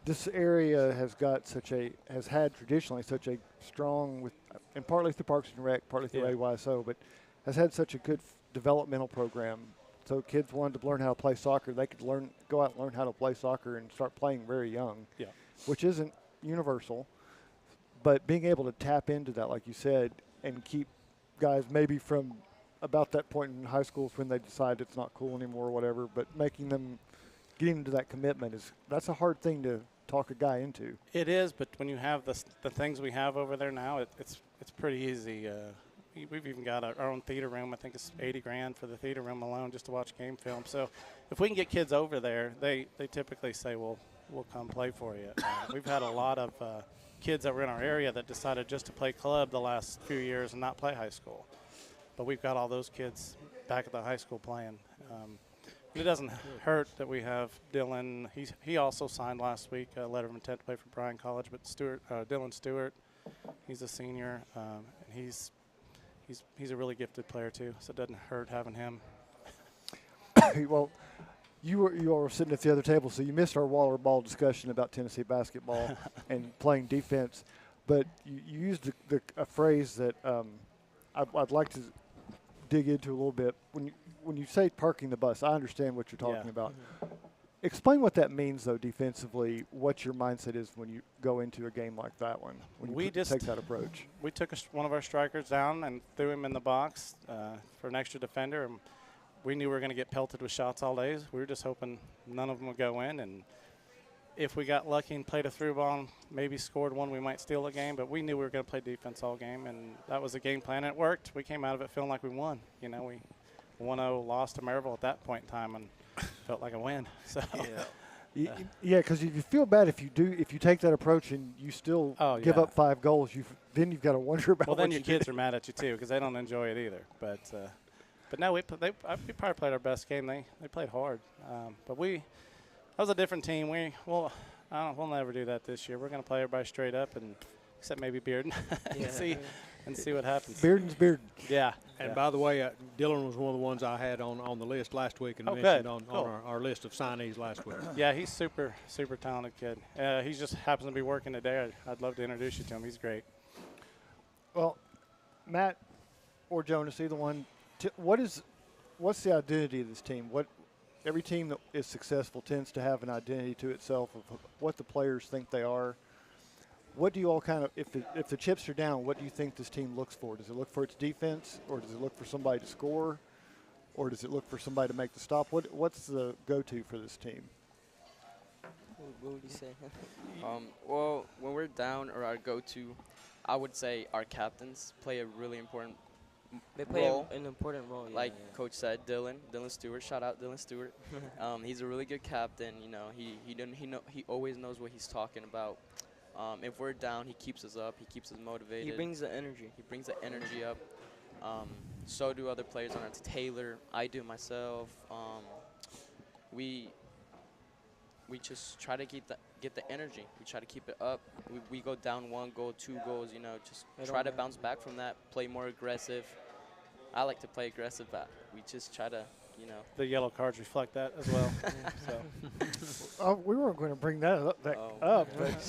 this area has had traditionally such a strong, and partly through Parks and Rec, partly through AYSO, but has had such a good developmental program. So kids wanted to learn how to play soccer. They could go out and learn how to play soccer and start playing very young, which isn't universal. But being able to tap into that, like you said, and keep guys maybe from about that point in high schools when they decide it's not cool anymore or whatever, but getting them to that commitment that's a hard thing to talk a guy into. It is, but when you have the things we have over there now, it's pretty easy. We've even got our own theater room. I think it's $80,000 for the theater room alone just to watch game film. So if we can get kids over there, they typically say, we'll come play for you. We've had a lot of kids that were in our area that decided just to play club the last few years and not play high school. But we've got all those kids back at the high school playing. It doesn't hurt that we have Dylan. He also signed last week a letter of intent to play for Bryan College. But Dylan Stewart, he's a senior, and he's a really gifted player too. So it doesn't hurt having him. Well, you all were sitting at the other table, so you missed our Waller ball discussion about Tennessee basketball and playing defense. But you used a phrase that I'd like to dig into a little bit. When you say parking the bus, I understand what you're talking about. Explain what that means, though, defensively, what your mindset is when you go into a game like that one, when you take that approach. We took one of our strikers down and threw him in the box for an extra defender. And we knew we were going to get pelted with shots all day. We were just hoping none of them would go in. And if we got lucky and played a through ball and maybe scored one, we might steal a game. But we knew we were going to play defense all game, and that was the game plan. And it worked. We came out of it feeling like we won. You know, we 1-0 lost to Maryville at that point in time and felt like a win. So yeah, because you feel bad if you take that approach and you still give up 5 goals. Then you've got to wonder about. Well, then your kids are mad at you too because they don't enjoy it either. But no, we probably played our best game. They played hard, but that was a different team. We'll never do that this year. We're going to play everybody straight up, and except maybe Bearden, and see what happens. Bearden's Bearden. Yeah. And by the way, Dylan was one of the ones I had on the list last week and mentioned on our list of signees last week. Yeah, he's super talented kid. He just happens to be working today. I'd love to introduce you to him. He's great. Well, Matt or Jonas, either one. What's the identity of this team? Every team that is successful tends to have an identity to itself of what the players think they are. What do you all if the chips are down, what do you think this team looks for? Does it look for its defense, or does it look for somebody to score, or does it look for somebody to make the stop? What's the go-to for this team? What would you say? Well, when we're down, or our go-to, I would say our captains play a really important They play an important role. Like Coach said, Dylan Stewart. Shout out Dylan Stewart. He's a really good captain. You know, he always knows what he's talking about. If we're down, he keeps us up. He keeps us motivated. He brings the energy. He brings the energy up. So do other players on our team. Taylor, I do myself. We just try to get the energy. We try to keep it up. We go down 1 goal, 2 goals. You know, just try to bounce back from that. Play more aggressive. I like to play aggressive, but we just try to, you know. The yellow cards reflect that as well. We weren't going to bring that up, but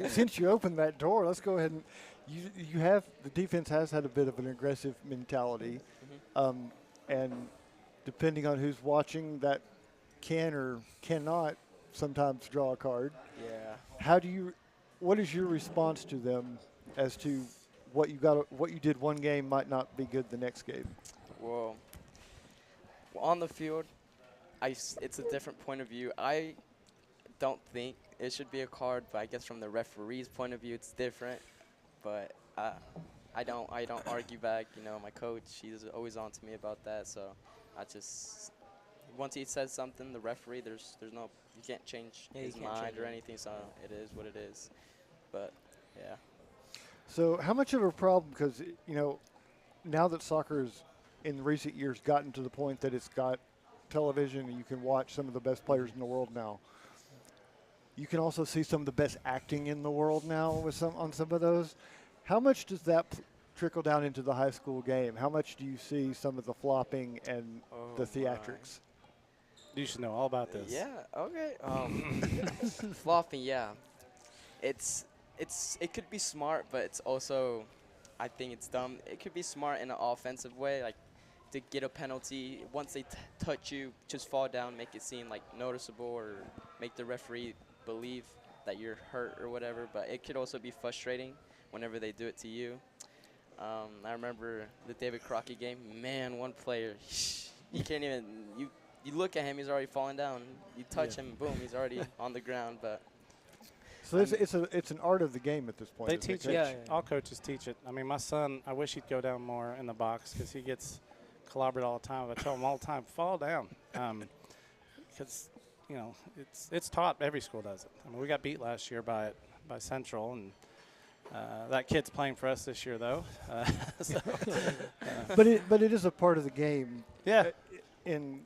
since you opened that door, let's go ahead and you have the defense has had a bit of an aggressive mentality, and depending on who's watching, that can or cannot sometimes draw a card. Yeah. What is your response to them as to what you did one game might not be good the next game? Well, on the field, it's a different point of view. I don't think it should be a card, but I guess from the referee's point of view, it's different. But I don't argue back. You know, my coach, he's always on to me about that. So I just, once he says something, the referee, there's no, you can't change his mind or anything. So it is what it is. But yeah. So how much of a problem, because, you know, now that soccer has in recent years gotten to the point that it's got television and you can watch some of the best players in the world now, you can also see some of the best acting in the world now on some of those. How much does that trickle down into the high school game? How much do you see some of the flopping and the theatrics? You should know all about this. Yeah. Okay. Flopping. Yeah. It could be smart, but it's also, I think it's dumb. It could be smart in an offensive way, like to get a penalty once they touch you, just fall down, make it seem like noticeable, or make the referee believe that you're hurt or whatever. But it could also be frustrating whenever they do it to you. I remember the David Crockett game. Man, one player, you can't even you look at him, he's already falling down. You touch him, boom, he's already on the ground. But so it's an art of the game at this point. They teach it. Yeah. All coaches teach it. I mean, my son, I wish he'd go down more in the box because he gets clobbered all the time. I tell him all the time, fall down, because it's taught. Every school does it. I mean, we got beat last year by Central, and that kid's playing for us this year, though. But it is a part of the game. Yeah. In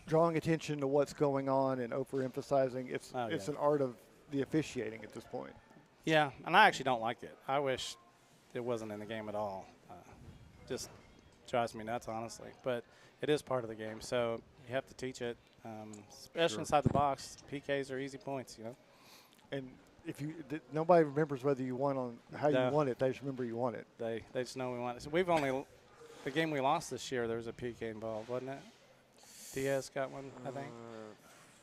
drawing attention to what's going on and overemphasizing, it's an art of the officiating at this point. Yeah, and I actually don't like it. I wish it wasn't in the game at all. Just drives me nuts, honestly. But it is part of the game, so you have to teach it, especially inside the box. PKs are easy points, And if nobody remembers whether you won on how you won it. They just remember you won it. They just know we won it. So we've only the game we lost this year. There was a PK involved, wasn't it? Diaz got one, I think.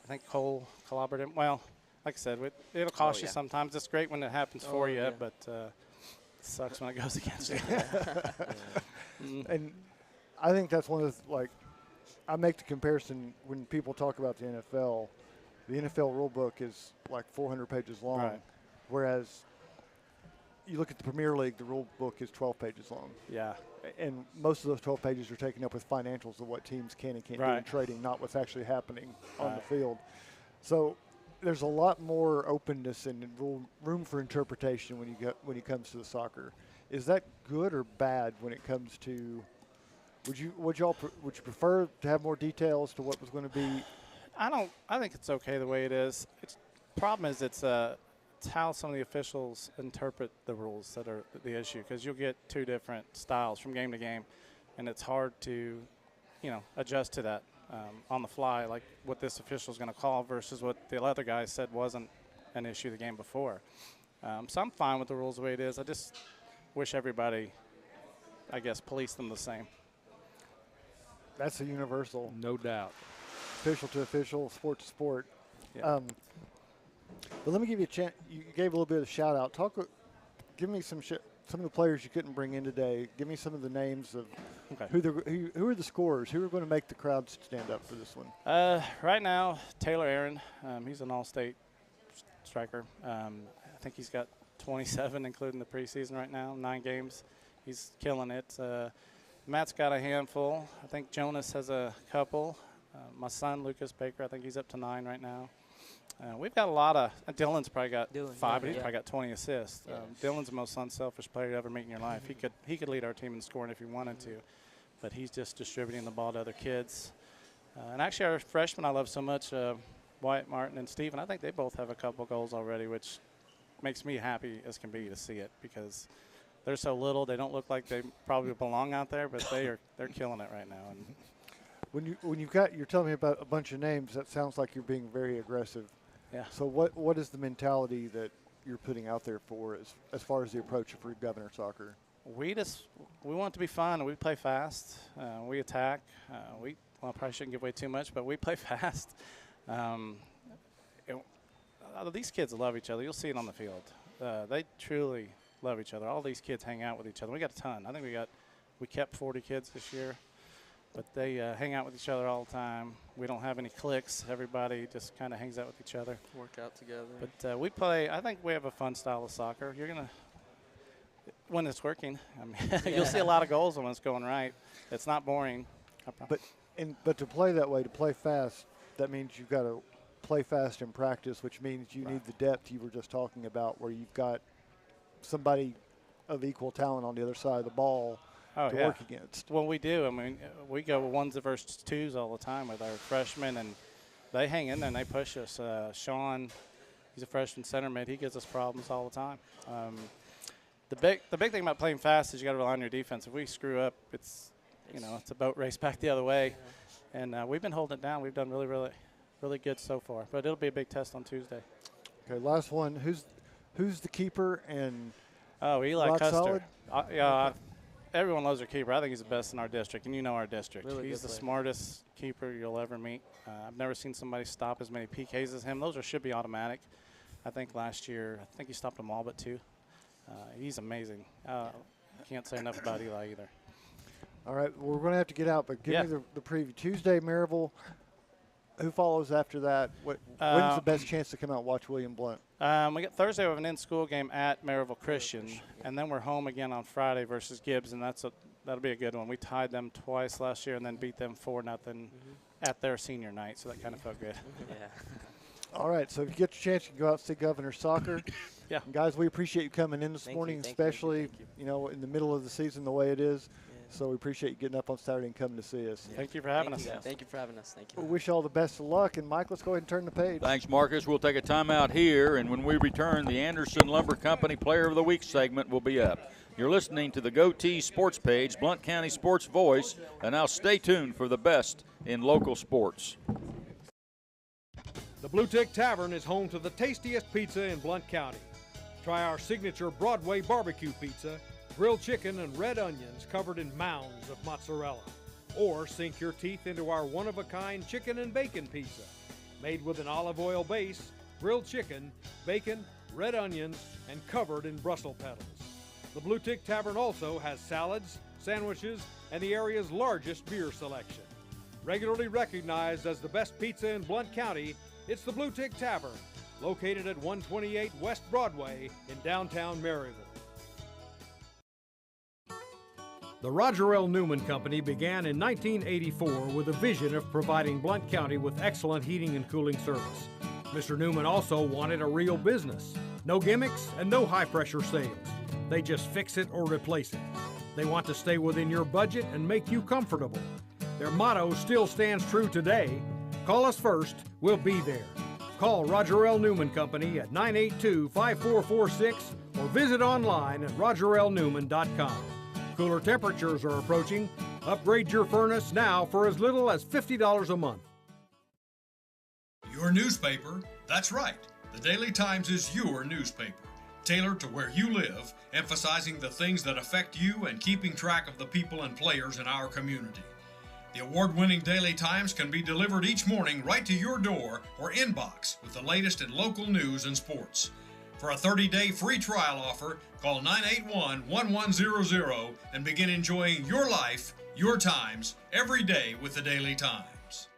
I think Cole clobbered him. Well, like I said, it'll cost you sometimes. It's great when it happens for you, but it sucks when it goes against you. And I think that's one of I make the comparison when people talk about the NFL. The NFL rule book is like 400 pages long, whereas you look at the Premier League, the rule book is 12 pages long. Yeah. And most of those 12 pages are taken up with financials of what teams can and can't do in trading, not what's actually happening on the field. So there's a lot more openness and room for interpretation when it comes to the soccer. Is that good or bad when it comes to? Would you prefer to have more details to what was going to be? I think it's okay the way it is. Problem is it's how some of the officials interpret the rules that are the issue, because you'll get two different styles from game to game, and it's hard to, adjust to that on the fly, like what this official is going to call versus what the other guy said wasn't an issue the game before. So I'm fine with the rules the way it is. I just wish everybody, I guess, policed them the same. That's a universal. No doubt. Official to official, sport to sport. Yeah. But let me give you a chance. You gave a little bit of a shout out. Give me some of the players you couldn't bring in today. Give me some of the names of who are the scorers. Who are going to make the crowd stand up for this one? Right now, Taylor Aaron. He's an all-state striker. I think he's got 27, including the preseason right now, 9 games. He's killing it. Matt's got a handful. I think Jonas has a couple. My son, Lucas Baker, I think he's up to 9 right now. We've got a lot of – Dylan's probably got 5, but he's probably got 20 assists. Dylan's the most unselfish player you ever meet in your life. He could lead our team in scoring if he wanted to, but he's just distributing the ball to other kids. And actually our freshmen I love so much, Wyatt Martin and Steven, I think they both have a couple goals already, which makes me happy as can be to see it, because they're so little. They don't look like they probably belong out there, but they're killing it right now. And you're telling me about a bunch of names, that sounds like you're being very aggressive. Yeah. So what is the mentality that you're putting out there for as far as the approach for governor soccer? We want it to be fun. We play fast. We attack. I probably shouldn't give away too much, but we play fast. These kids love each other. You'll see it on the field. They truly love each other. All these kids hang out with each other. We got a ton. I think we kept 40 kids this year. But they hang out with each other all the time. We don't have any cliques. Everybody just kind of hangs out with each other. Work out together. But we play – I think we have a fun style of soccer. You're going to – when it's working, I mean, you'll see a lot of goals when it's going right. It's not boring. But to play that way, to play fast, that means you've got to play fast in practice, which means you need the depth you were just talking about, where you've got somebody of equal talent on the other side of the ball to work against. Well, we do. I mean, we go ones versus twos all the time with our freshmen, and they hang in there and they push us. Sean, he's a freshman center mid. He gives us problems all the time. The big thing about playing fast is you got to rely on your defense. If we screw up, it's a boat race back the other way. And we've been holding it down. We've done really, really, really good so far. But it'll be a big test on Tuesday. Okay, last one. Who's the keeper and Eli rock Custer. solid? Everyone loves our keeper. I think he's the best in our district, and you know our district. Really He's good the player. smartest keeper you'll ever meet. I've never seen somebody stop as many PKs as him. Those should be automatic. I think last year, he stopped them all but 2. He's amazing. Can't say enough about Eli either. All right, we're going to have to get out, but give me the preview. Tuesday, Maryville. Who follows after that? When's the best chance to come out and watch William Blount? We got Thursday. We have an in-school game at Maryville Christian, and then we're home again on Friday versus Gibbs, and that'll be a good one. We tied them twice last year and then beat them 4-0 at their senior night, so that kind of felt good. Yeah. All right, so if you get your chance, you can go out and see Governor Soccer. Yeah. And guys, we appreciate you coming in this Thank morning, you, thank especially you. In the middle of the season the way it is. Yeah. So we appreciate you getting up on Saturday and coming to see us. Thank you for having us. Thank you for having us. Thank you. We wish you all the best of luck. And Mike, let's go ahead and turn the page. Thanks, Marcus. We'll take a timeout here, and when we return, the Anderson Lumber Company Player of the Week segment will be up. You're listening to the Goatee Sports Page, Blount County Sports Voice, and now stay tuned for the best in local sports. The Bluetick Tavern is home to the tastiest pizza in Blount County. Try our signature Broadway barbecue pizza, grilled chicken and red onions covered in mounds of mozzarella. Or sink your teeth into our one-of-a-kind chicken and bacon pizza, made with an olive oil base, grilled chicken, bacon, red onions, and covered in Brussels petals. The Bluetick Tavern also has salads, sandwiches, and the area's largest beer selection. Regularly recognized as the best pizza in Blount County, it's the Bluetick Tavern, located at 128 West Broadway in downtown Maryville. The Roger L. Newman Company began in 1984 with a vision of providing Blount County with excellent heating and cooling service. Mr. Newman also wanted a real business. No gimmicks and no high-pressure sales. They just fix it or replace it. They want to stay within your budget and make you comfortable. Their motto still stands true today. Call us first, we'll be there. Call Roger L. Newman Company at 982-5446 or visit online at rogerlnewman.com. Cooler temperatures are approaching. Upgrade your furnace now for as little as $50 a month. Your newspaper? That's right. The Daily Times is your newspaper, tailored to where you live, emphasizing the things that affect you and keeping track of the people and players in our community. The award-winning Daily Times can be delivered each morning right to your door or inbox with the latest in local news and sports. For a 30-day free trial offer, call 981-1100 and begin enjoying your life, your times, every day with the Daily Times.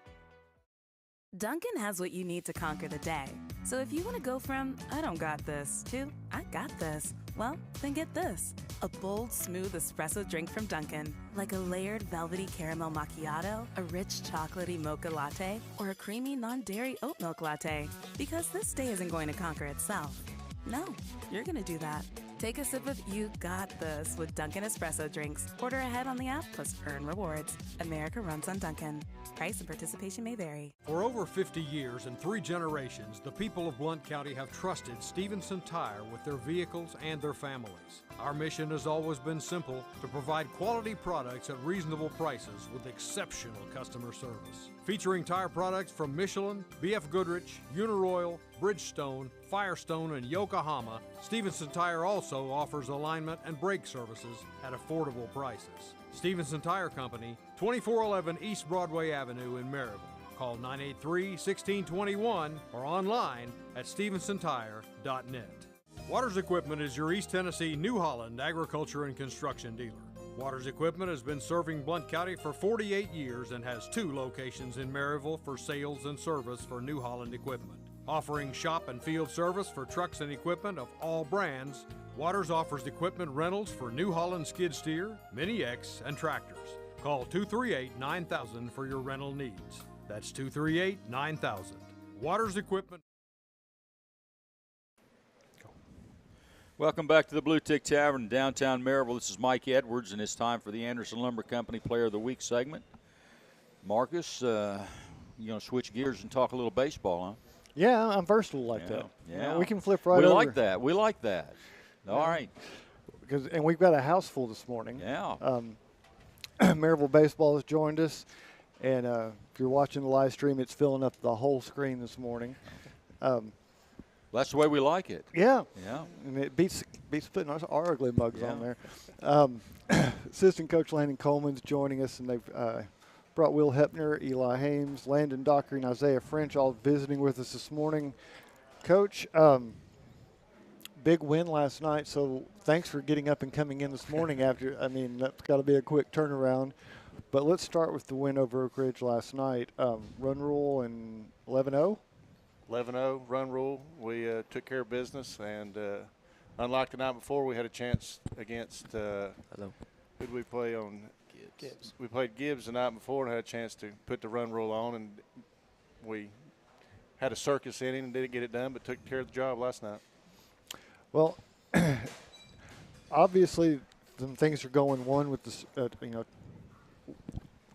Dunkin' has what you need to conquer the day. So if you want to go from, I don't got this, to, I got this, well, then get this. A bold, smooth espresso drink from Dunkin'. Like a layered velvety caramel macchiato, a rich chocolatey mocha latte, or a creamy non-dairy oat milk latte. Because this day isn't going to conquer itself. No, you're going to do that. Take a sip of You Got This with Dunkin' Espresso drinks. Order ahead on the app plus earn rewards. America runs on Dunkin'. Price and participation may vary. For over 50 years and 3 generations, the people of Blount County have trusted Stevenson Tire with their vehicles and their families. Our mission has always been simple: to provide quality products at reasonable prices with exceptional customer service. Featuring tire products from Michelin, BF Goodrich, Uniroyal, Bridgestone, Firestone, and Yokohama, Stevenson Tire also offers alignment and brake services at affordable prices. Stevenson Tire Company, 2411 East Broadway Avenue in Maryville. Call 983-1621 or online at stevensontire.net. Waters Equipment is your East Tennessee New Holland agriculture and construction dealer. Waters Equipment has been serving Blount County for 48 years and has 2 locations in Maryville for sales and service for New Holland equipment. Offering shop and field service for trucks and equipment of all brands, Waters offers equipment rentals for New Holland skid steer, Mini X, and tractors. Call 238-9000 for your rental needs. That's 238-9000. Waters Equipment. Welcome back to the Bluetick Tavern in downtown Maryville. This is Mike Edwards, and it's time for the Anderson Lumber Company Player of the Week segment. Marcus, you going to switch gears and talk a little baseball, huh? Yeah, I'm versatile like that. Yeah, we can flip right over. We like that. We like that. All right. And we've got a house full this morning. Yeah. Maryville Baseball has joined us, And if you're watching the live stream, it's filling up the whole screen this morning. That's the way we like it. Yeah. Yeah. And it beats putting our ugly mugs on there. Assistant Coach Landon Coleman's joining us, and they've brought Will Hepner, Eli Hames, Landon Dockery, and Isaiah French all visiting with us this morning. Coach, big win last night, so thanks for getting up and coming in this morning after. I mean, that's got to be a quick turnaround. But let's start with the win over Oak Ridge last night. Run rule and 11-0. 11-0, run rule. We took care of business, and unlike the night before, we had a chance against who did we play on? Gibbs. We played Gibbs the night before and had a chance to put the run rule on, and we had a circus inning and didn't get it done, but took care of the job last night. Well, obviously, some things are going one with the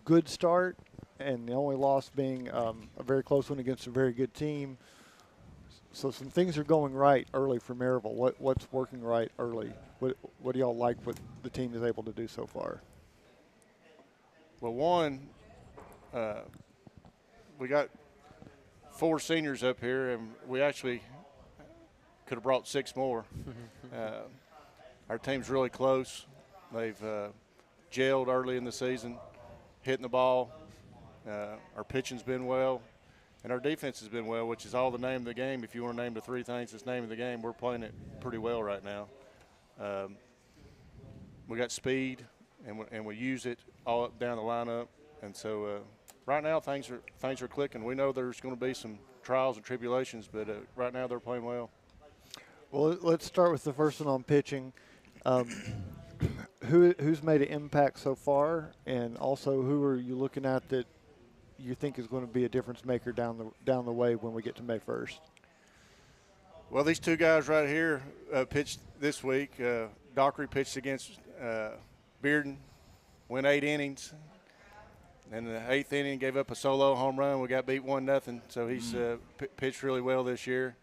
good start, and the only loss being a very close one against a very good team. So some things are going right early for Maryville. What's working right early? What do y'all like what the team is able to do so far? Well, one, we got 4 seniors up here, and we actually could have brought 6 more. Our team's really close. They've gelled early in the season, hitting the ball. Our pitching's been well, and our defense has been well, which is all the name of the game. If you want to name the 3 things that's name of the game, we're playing it pretty well right now. We got speed, and we use it all up down the lineup. And so right now things are clicking. We know there's going to be some trials and tribulations, but right now they're playing well. Well, let's start with the first one on pitching. Who's made an impact so far, and also who are you looking at that you think is going to be a difference maker down the way when we get to May 1st? Well, these 2 guys right here pitched this week. Dockery pitched against Bearden, went 8 innings. And the 8th inning gave up a solo home run. We got beat 1-0, so he's pitched really well this year.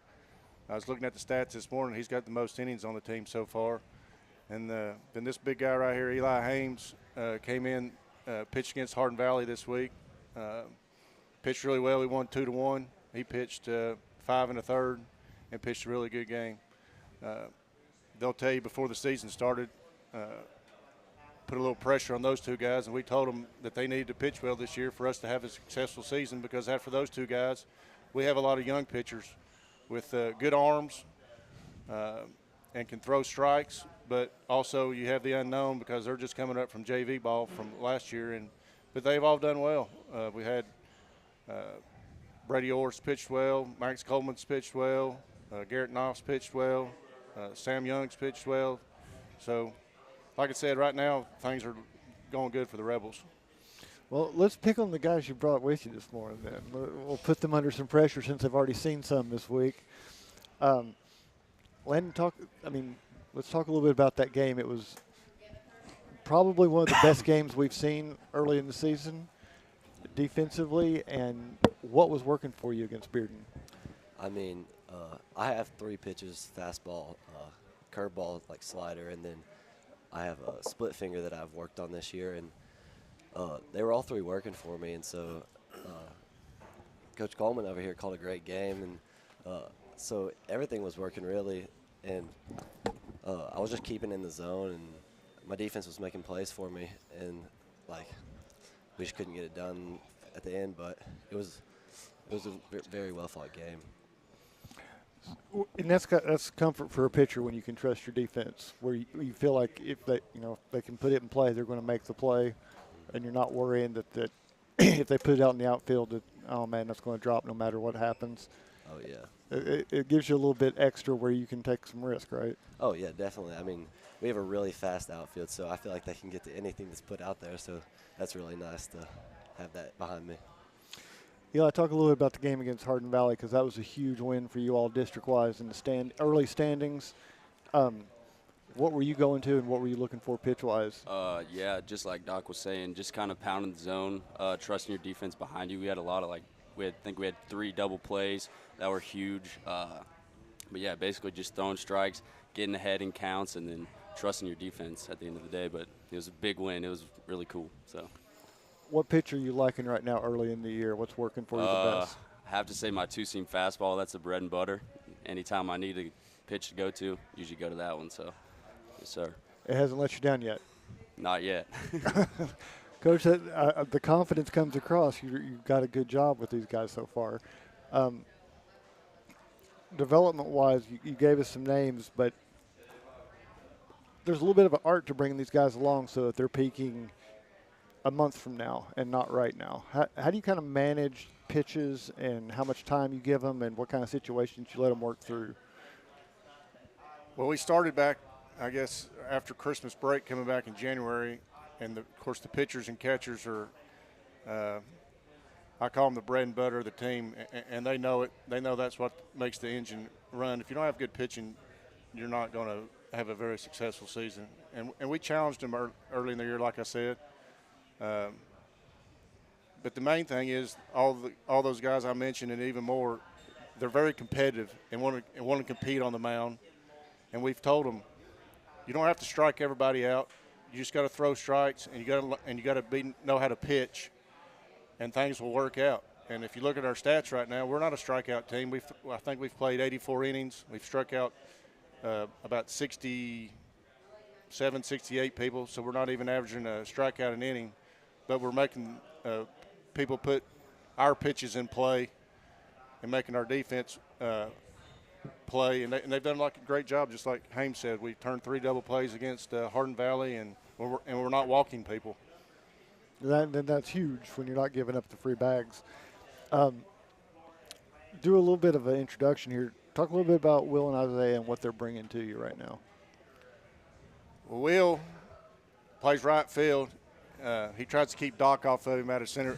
I was looking at the stats this morning. He's got the most innings on the team so far. And then this big guy right here, Eli Hames, came in, pitched against Hardin Valley this week. Pitched really well. He won 2-1. He pitched 5 1/3 and pitched a really good game. They'll tell you before the season started, put a little pressure on those 2 guys, and we told them that they needed to pitch well this year for us to have a successful season, because after those 2 guys, we have a lot of young pitchers with good arms and can throw strikes, but also you have the unknown because they're just coming up from JV ball from last year, but they've all done well. We had Brady Orr's pitched well, Max Coleman's pitched well, Garrett Knopf's pitched well, Sam Young's pitched well. So, like I said, right now things are going good for the Rebels. Well, let's pick on the guys you brought with you this morning then. We'll put them under some pressure since they've already seen some this week. Landon, let's talk a little bit about that game. It was probably one of the best games we've seen early in the season defensively, and what was working for you against Bearden? I mean, I have 3 pitches: fastball, curveball, like slider, and then I have a split finger that I've worked on this year, and they were all 3 working for me. And so Coach Coleman over here called a great game, and so everything was working really, and I was just keeping in the zone, and my defense was making plays for me, and we just couldn't get it done at the end, but it was a very well fought game. And that's comfort for a pitcher when you can trust your defense, where you feel like if they can put it in play, they're going to make the play, and you're not worrying that if they put it out in the outfield, that, oh man, that's going to drop no matter what happens. Oh yeah. It gives you a little bit extra where you can take some risk, right? Oh yeah, definitely. I mean, we have a really fast outfield, so I feel like they can get to anything that's put out there. So that's really nice to have that behind me. Yeah, talk a little bit about the game against Hardin Valley, because that was a huge win for you all district-wise in the early standings. What were you going to, and what were you looking for pitch-wise? Yeah, just like Doc was saying, just kind of pounding the zone, trusting your defense behind you. We had a lot of I think we had 3 double plays that were huge. But yeah, basically just throwing strikes, getting ahead in counts, and then trusting your defense at the end of the day. But it was a big win. It was really cool. So. What pitch are you liking right now early in the year? What's working for you the best? I have to say my two-seam fastball, that's the bread and butter. Anytime I need a pitch to go to, usually go to that one. So, yes, sir. It hasn't let you down yet. Not yet. Coach, the confidence comes across. You've got a good job with these guys so far. Development-wise, you gave us some names, but there's a little bit of an art to bringing these guys along so that they're peaking a month from now and not right now. How do you kind of manage pitches and how much time you give them and what kind of situations you let them work through? Well, we started back, I guess, after Christmas break, coming back in January, and of course the pitchers and catchers are, I call them the bread and butter of the team, and they know it. They know that's what makes the engine run. If you don't have good pitching, you're not going to have a very successful season. And we challenged them early in the year, like I said. But the main thing is all those guys I mentioned and even more, they're very competitive and want to compete on the mound. And we've told them, you don't have to strike everybody out. You just got to throw strikes, and you got to know how to pitch, and things will work out. And if you look at our stats right now, we're not a strikeout team. I think we've played 84 innings. We've struck out about 67, 68 people, so we're not even averaging a strikeout an inning. But we're making people put our pitches in play and making our defense play. And they've done like a great job, just like Hames said. We turned 3 double plays against Hardin Valley, and we're not walking people. That's huge when you're not giving up the free bags. Do a little bit of an introduction here. Talk a little bit about Will and Isaiah and what they're bringing to you right now. Well, Will plays right field. He tries to keep Doc off of him out of center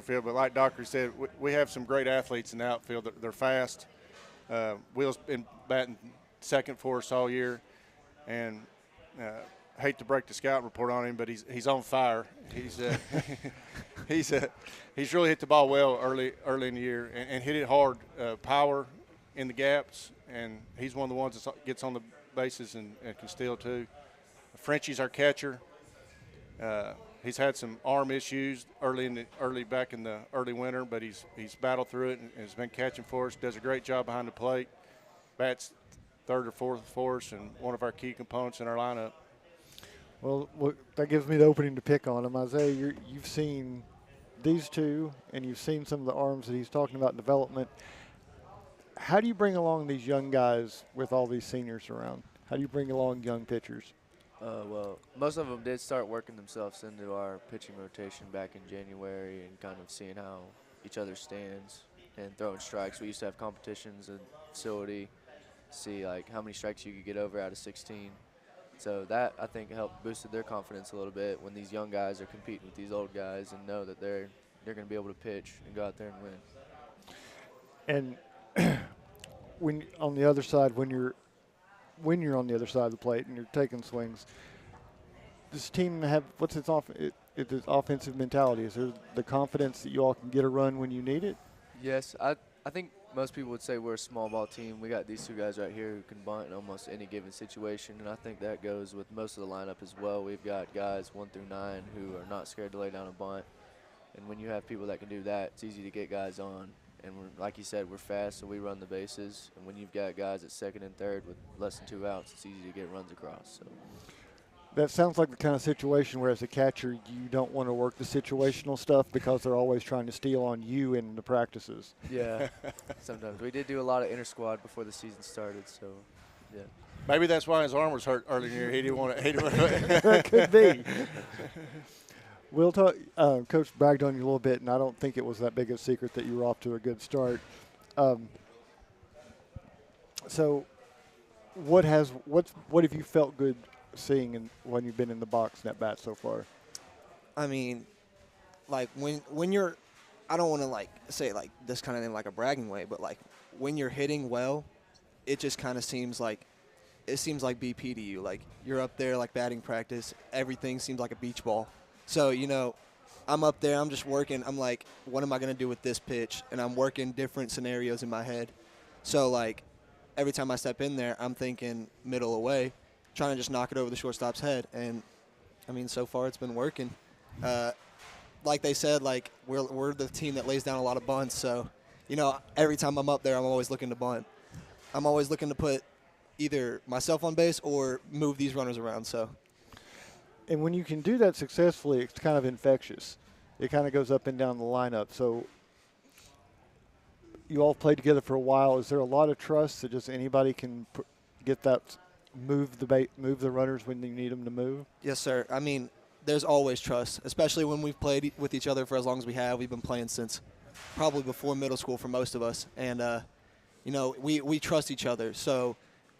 field, but like Doctor said, we have some great athletes in the outfield. They're fast. Will's been batting second for us all year, and hate to break the scout report on him, but he's on fire. He's really hit the ball well early in the year and hit it hard, power in the gaps, and he's one of the ones that gets on the bases and can steal too. Frenchie's our catcher. He's had some arm issues back in the early winter, but he's battled through it and has been catching for us. Does a great job behind the plate. Bats third or fourth for us, and one of our key components in our lineup. Well, that gives me the opening to pick on him. Isaiah, you've seen these two, and you've seen some of the arms that he's talking about in development. How do you bring along these young guys with all these seniors around? How do you bring along young pitchers? Well, most of them did start working themselves into our pitching rotation back in January and kind of seeing how each other stands and throwing strikes. We used to have competitions in the facility, see like how many strikes you could get over out of 16. So that, I think, helped boosted their confidence a little bit when these young guys are competing with these old guys and know that they're going to be able to pitch and go out there and win. And when on the other side, when you're on the other side of the plate and you're taking swings, does team have what's its offensive mentality? Is there the confidence that you all can get a run when you need it? Yes, I think most people would say we're a small ball team. We got these two guys right here who can bunt in almost any given situation, and I think that goes with most of the lineup as well. We've got guys 1 through 9 who are not scared to lay down a bunt, and when you have people that can do that, it's easy to get guys on. And like you said, we're fast, so we run the bases. And when you've got guys at second and third with less than 2 outs, it's easy to get runs across. So that sounds like the kind of situation where, as a catcher, you don't want to work the situational stuff because they're always trying to steal on you in the practices. Yeah, sometimes. We did do a lot of inter-squad before the season started, so, yeah. Maybe that's why his arm was hurt early in the year. He didn't want to. That could be. We'll talk. Coach bragged on you a little bit, and I don't think it was that big of a secret that you were off to a good start. So, what have you felt good seeing when you've been in the box and at bat so far? I mean, like when you're, I don't want to like say it like this kind of in like a bragging way, but like when you're hitting well, it just kind of seems like BP to you. Like you're up there like batting practice, everything seems like a beach ball. So, you know, I'm up there, I'm just working. I'm like, what am I going to do with this pitch? And I'm working different scenarios in my head. So, like, every time I step in there, I'm thinking middle away, trying to just knock it over the shortstop's head. And, I mean, so far it's been working. like they said, like we're the team that lays down a lot of bunts. So, you know, every time I'm up there, I'm always looking to bunt. I'm always looking to put either myself on base or move these runners around. So, and when you can do that successfully, it's kind of infectious. It kind of goes up and down the lineup. So, you all played together for a while. Is there a lot of trust that just anybody can get that move the runners when you need them to move? Yes, sir. I mean, there's always trust, especially when we've played with each other for as long as we have. We've been playing since probably before middle school for most of us, and you know, we trust each other. So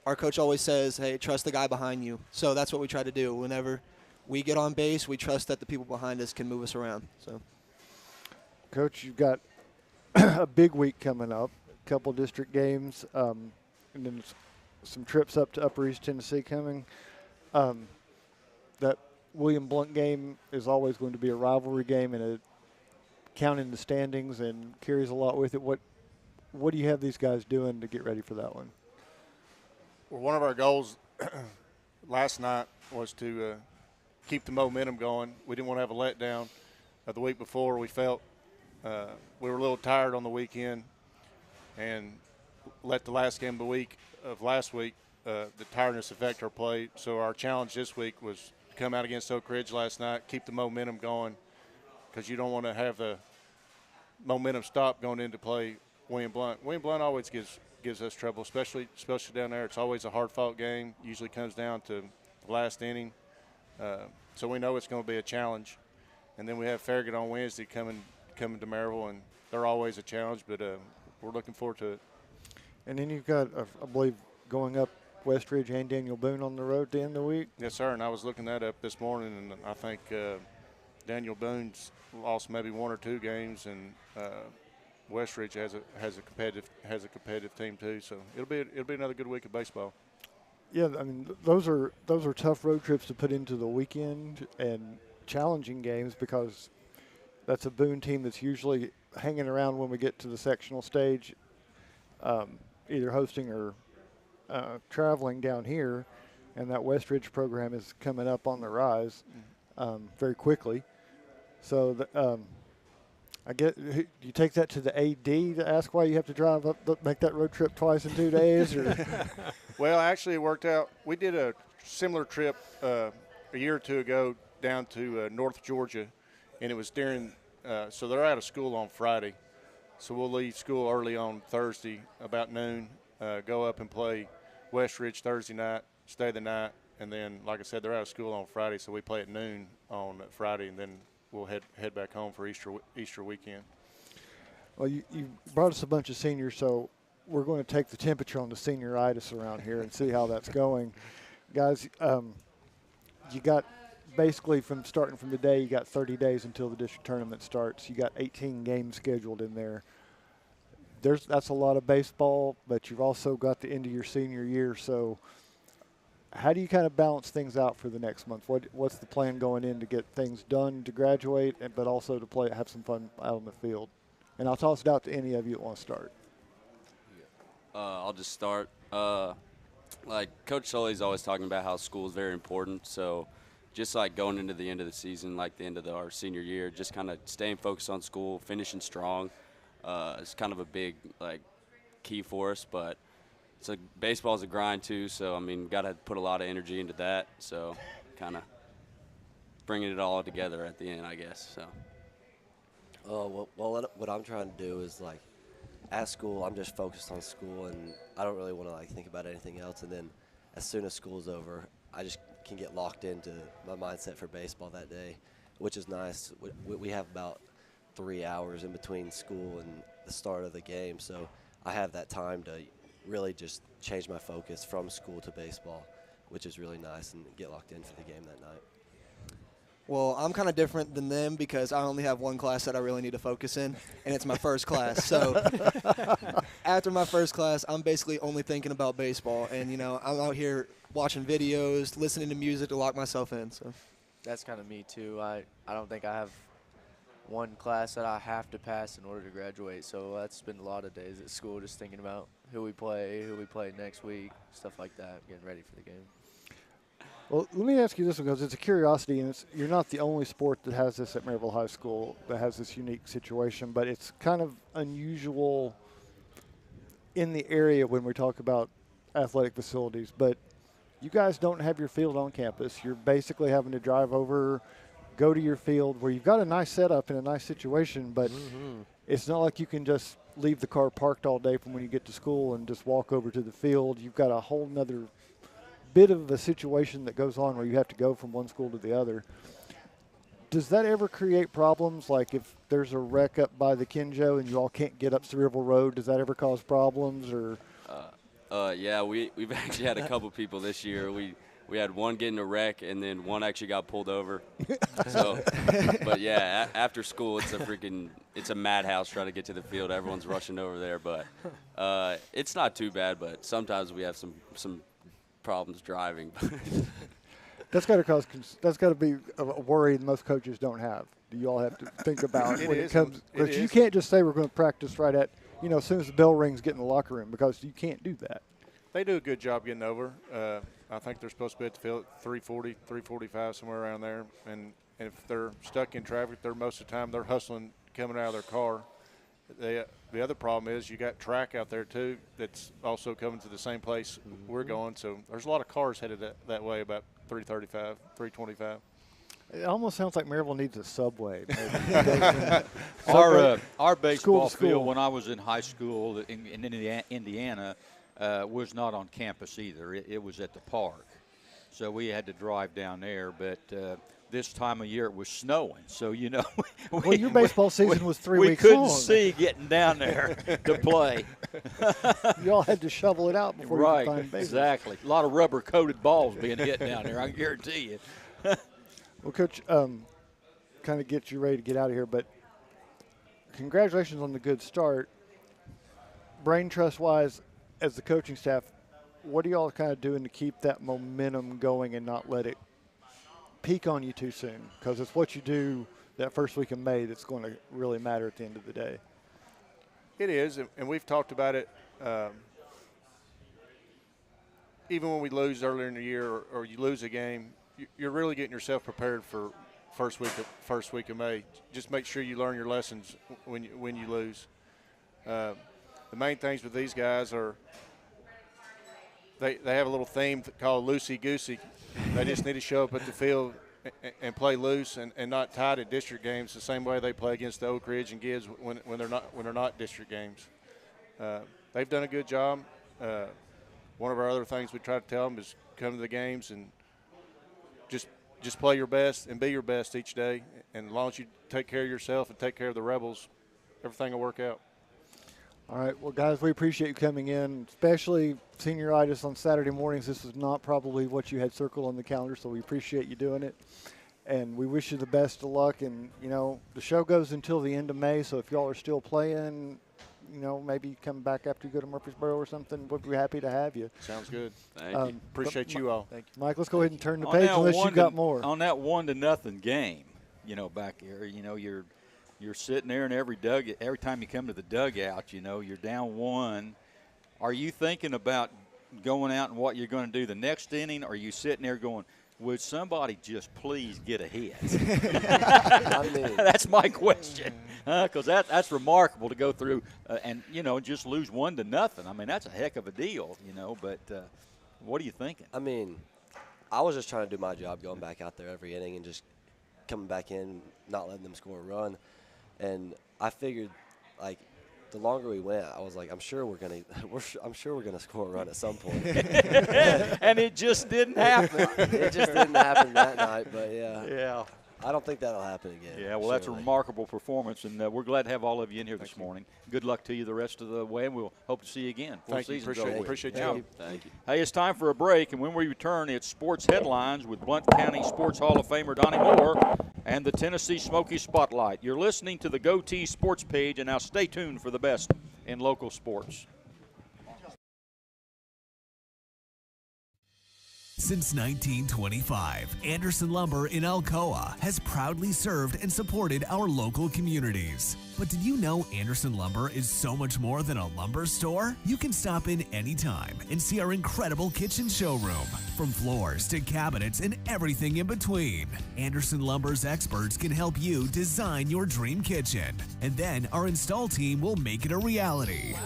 our coach always says, hey, trust the guy behind you. So that's what we try to do. Whenever we get on base, we trust that the people behind us can move us around. So, Coach, you've got a big week coming up, a couple district games, and then some trips up to Upper East Tennessee coming. That William Blount game is always going to be a rivalry game and a count in the standings and carries a lot with it. What do you have these guys doing to get ready for that one? Well, one of our goals last night was to keep the momentum going. We didn't want to have a letdown. The week before, we felt we were a little tired on the weekend and let the last game of last week, the tiredness affect our play. So our challenge this week was to come out against Oak Ridge last night, keep the momentum going, because you don't want to have the momentum stop going into play William Blount. William Blount always gives us trouble, especially down there. It's always a hard-fought game. Usually comes down to the last inning. So we know it's going to be a challenge. And then we have Farragut on Wednesday coming to Maryville, and they're always a challenge, but we're looking forward to it. And then you've got, I believe, going up Westridge and Daniel Boone on the road to end the week. Yes, sir, and I was looking that up this morning, and I think Daniel Boone's lost maybe one or two games, and Westridge has a competitive team too. So it'll be another good week of baseball. Yeah, I mean those are tough road trips to put into the weekend and challenging games, because that's a Boone team that's usually hanging around when we get to the sectional stage, either hosting or traveling down here, and that Westridge program is coming up on the rise very quickly. So I get you take that to the AD to ask why you have to drive up, make that road trip twice in 2 days, or Well, actually, it worked out. We did a similar trip a year or two ago down to North Georgia, and it was during so they're out of school on Friday. So we'll leave school early on Thursday about noon, go up and play Westridge Thursday night, stay the night, and then, like I said, they're out of school on Friday, so we play at noon on Friday, and then we'll head back home for Easter weekend. Well, you brought us a bunch of seniors, so we're going to take the temperature on the senioritis around here and see how that's going. Guys, you got basically starting from today, you got 30 days until the district tournament starts. You got 18 games scheduled in there. That's a lot of baseball, but you've also got the end of your senior year. So how do you kind of balance things out for the next month? What's the plan going in to get things done to graduate, but also to have some fun out on the field? And I'll toss it out to any of you that want to start. I'll just start. Like Coach Sully's always talking about how school is very important. So just like going into the end of the season, like the end of our senior year, just kind of staying focused on school, finishing strong. It's kind of a big key for us, but baseball's a grind too. So I mean, got to put a lot of energy into that. So kind of bringing it all together at the end, I guess. So. Well, what I'm trying to do is at school, I'm just focused on school, and I don't really want to think about anything else. And then as soon as school's over, I just can get locked into my mindset for baseball that day, which is nice. We have about 3 hours in between school and the start of the game, so I have that time to really just change my focus from school to baseball, which is really nice, and get locked in for the game that night. Well, I'm kind of different than them because I only have one class that I really need to focus in, and it's my first class. So after my first class, I'm basically only thinking about baseball. And, I'm out here watching videos, listening to music to lock myself in. So that's kind of me, too. I don't think I have one class that I have to pass in order to graduate. So I spend a lot of days at school just thinking about who we play next week, stuff like that, getting ready for the game. Well, let me ask you this one because it's a curiosity, and you're not the only sport that has this at Maryville High School that has this unique situation, but it's kind of unusual in the area when we talk about athletic facilities. But you guys don't have your field on campus. You're basically having to drive over, go to your field where you've got a nice setup and a nice situation, but it's not like you can just leave the car parked all day from when you get to school and just walk over to the field. You've got a whole nother bit of a situation that goes on where you have to go from one school to the other. Does that ever create problems? Like if there's a wreck up by the Kinjo and you all can't get up Cerebral Road, does that ever cause problems? Or yeah, we've actually had a couple people this year. We had one get in a wreck, and then one actually got pulled over. So, but yeah, after school, it's a madhouse trying to get to the field. Everyone's rushing over there, but it's not too bad. But sometimes we have some problems driving. that's got to be a worry most coaches don't have. Do you all have to think about when it comes? Because you can't just say we're going to practice right at, as soon as the bell rings, get in the locker room, because you can't do that. They do a good job getting over. I think they're supposed to be at the field at 3:40, 3:45, somewhere around there. And if they're stuck in traffic, most of the time they're hustling coming out of their car. The other problem is you got track out there too that's also coming to the same place we're going. So there's a lot of cars headed that way about 3:35, 3:25. It almost sounds like Maryville needs a subway. Our baseball school. field when I was in high school in Indiana was not on campus either. It was at the park. So we had to drive down there. But this time of year it was snowing. So, well, your baseball season was 3 weeks long. We long. couldn't see getting down there to play. You all had to shovel it out before you could find bases. Exactly. A lot of rubber-coated balls being hit down there, I guarantee you. Well, Coach, kind of get you ready to get out of here, but congratulations on the good start. Brain trust-wise, as the coaching staff, what are you all kind of doing to keep that momentum going and not let it peak on you too soon? Because it's what you do that first week in May that's going to really matter at the end of the day. It is, and we've talked about it. Even when we lose earlier in the year or you lose a game, you're really getting yourself prepared for first week of May. Just make sure you learn your lessons when you lose. The main things with these guys are they have a little theme called loosey goosey. They just need to show up at the field and play loose and not tied at district games the same way they play against the Oak Ridge and Gibbs when they're not district games. They've done a good job. One of our other things we try to tell them is come to the games and just play your best and be your best each day. And as long as you take care of yourself and take care of the Rebels, everything will work out. All right. Well, guys, we appreciate you coming in, especially senioritis on Saturday mornings. This is not probably what you had circled on the calendar, so we appreciate you doing it. And we wish you the best of luck. And, the show goes until the end of May, so if y'all are still playing, maybe come back after you go to Murfreesboro or something. We'll be happy to have you. Sounds good. Thank you. Appreciate you all. Thank you. Mike, let's go ahead and turn the page unless you got more. On that 1-0 game, back here, you're sitting there, and every time you come to the dugout, you're down 1. Are you thinking about going out and what you're going to do the next inning, or are you sitting there going, would somebody just please get a hit? That's my question, because that's remarkable to go through and just lose 1-0. I mean, that's a heck of a deal, But what are you thinking? I mean, I was just trying to do my job, going back out there every inning and just coming back in, not letting them score a run. And I figured, the longer we went, I was like, I'm sure we're gonna score a run at some point. And it just didn't happen. It just didn't happen that night. But yeah. I don't think that'll happen again. Yeah, well, that's a remarkable performance, and we're glad to have all of you in here this morning. Good luck to you the rest of the way, and we'll hope to see you again. Thank you. Appreciate you. Thank you. Hey, it's time for a break, and when we return, it's Sports Headlines with Blount County Sports Hall of Famer Donnie Moore and the Tennessee Smoky Spotlight. You're listening to the Goatee Sports page, and now stay tuned for the best in local sports. Since 1925, Anderson Lumber in Alcoa has proudly served and supported our local communities. But did you know Anderson Lumber is so much more than a lumber store? You can stop in anytime and see our incredible kitchen showroom. From floors to cabinets and everything in between, Anderson Lumber's experts can help you design your dream kitchen. And then our install team will make it a reality.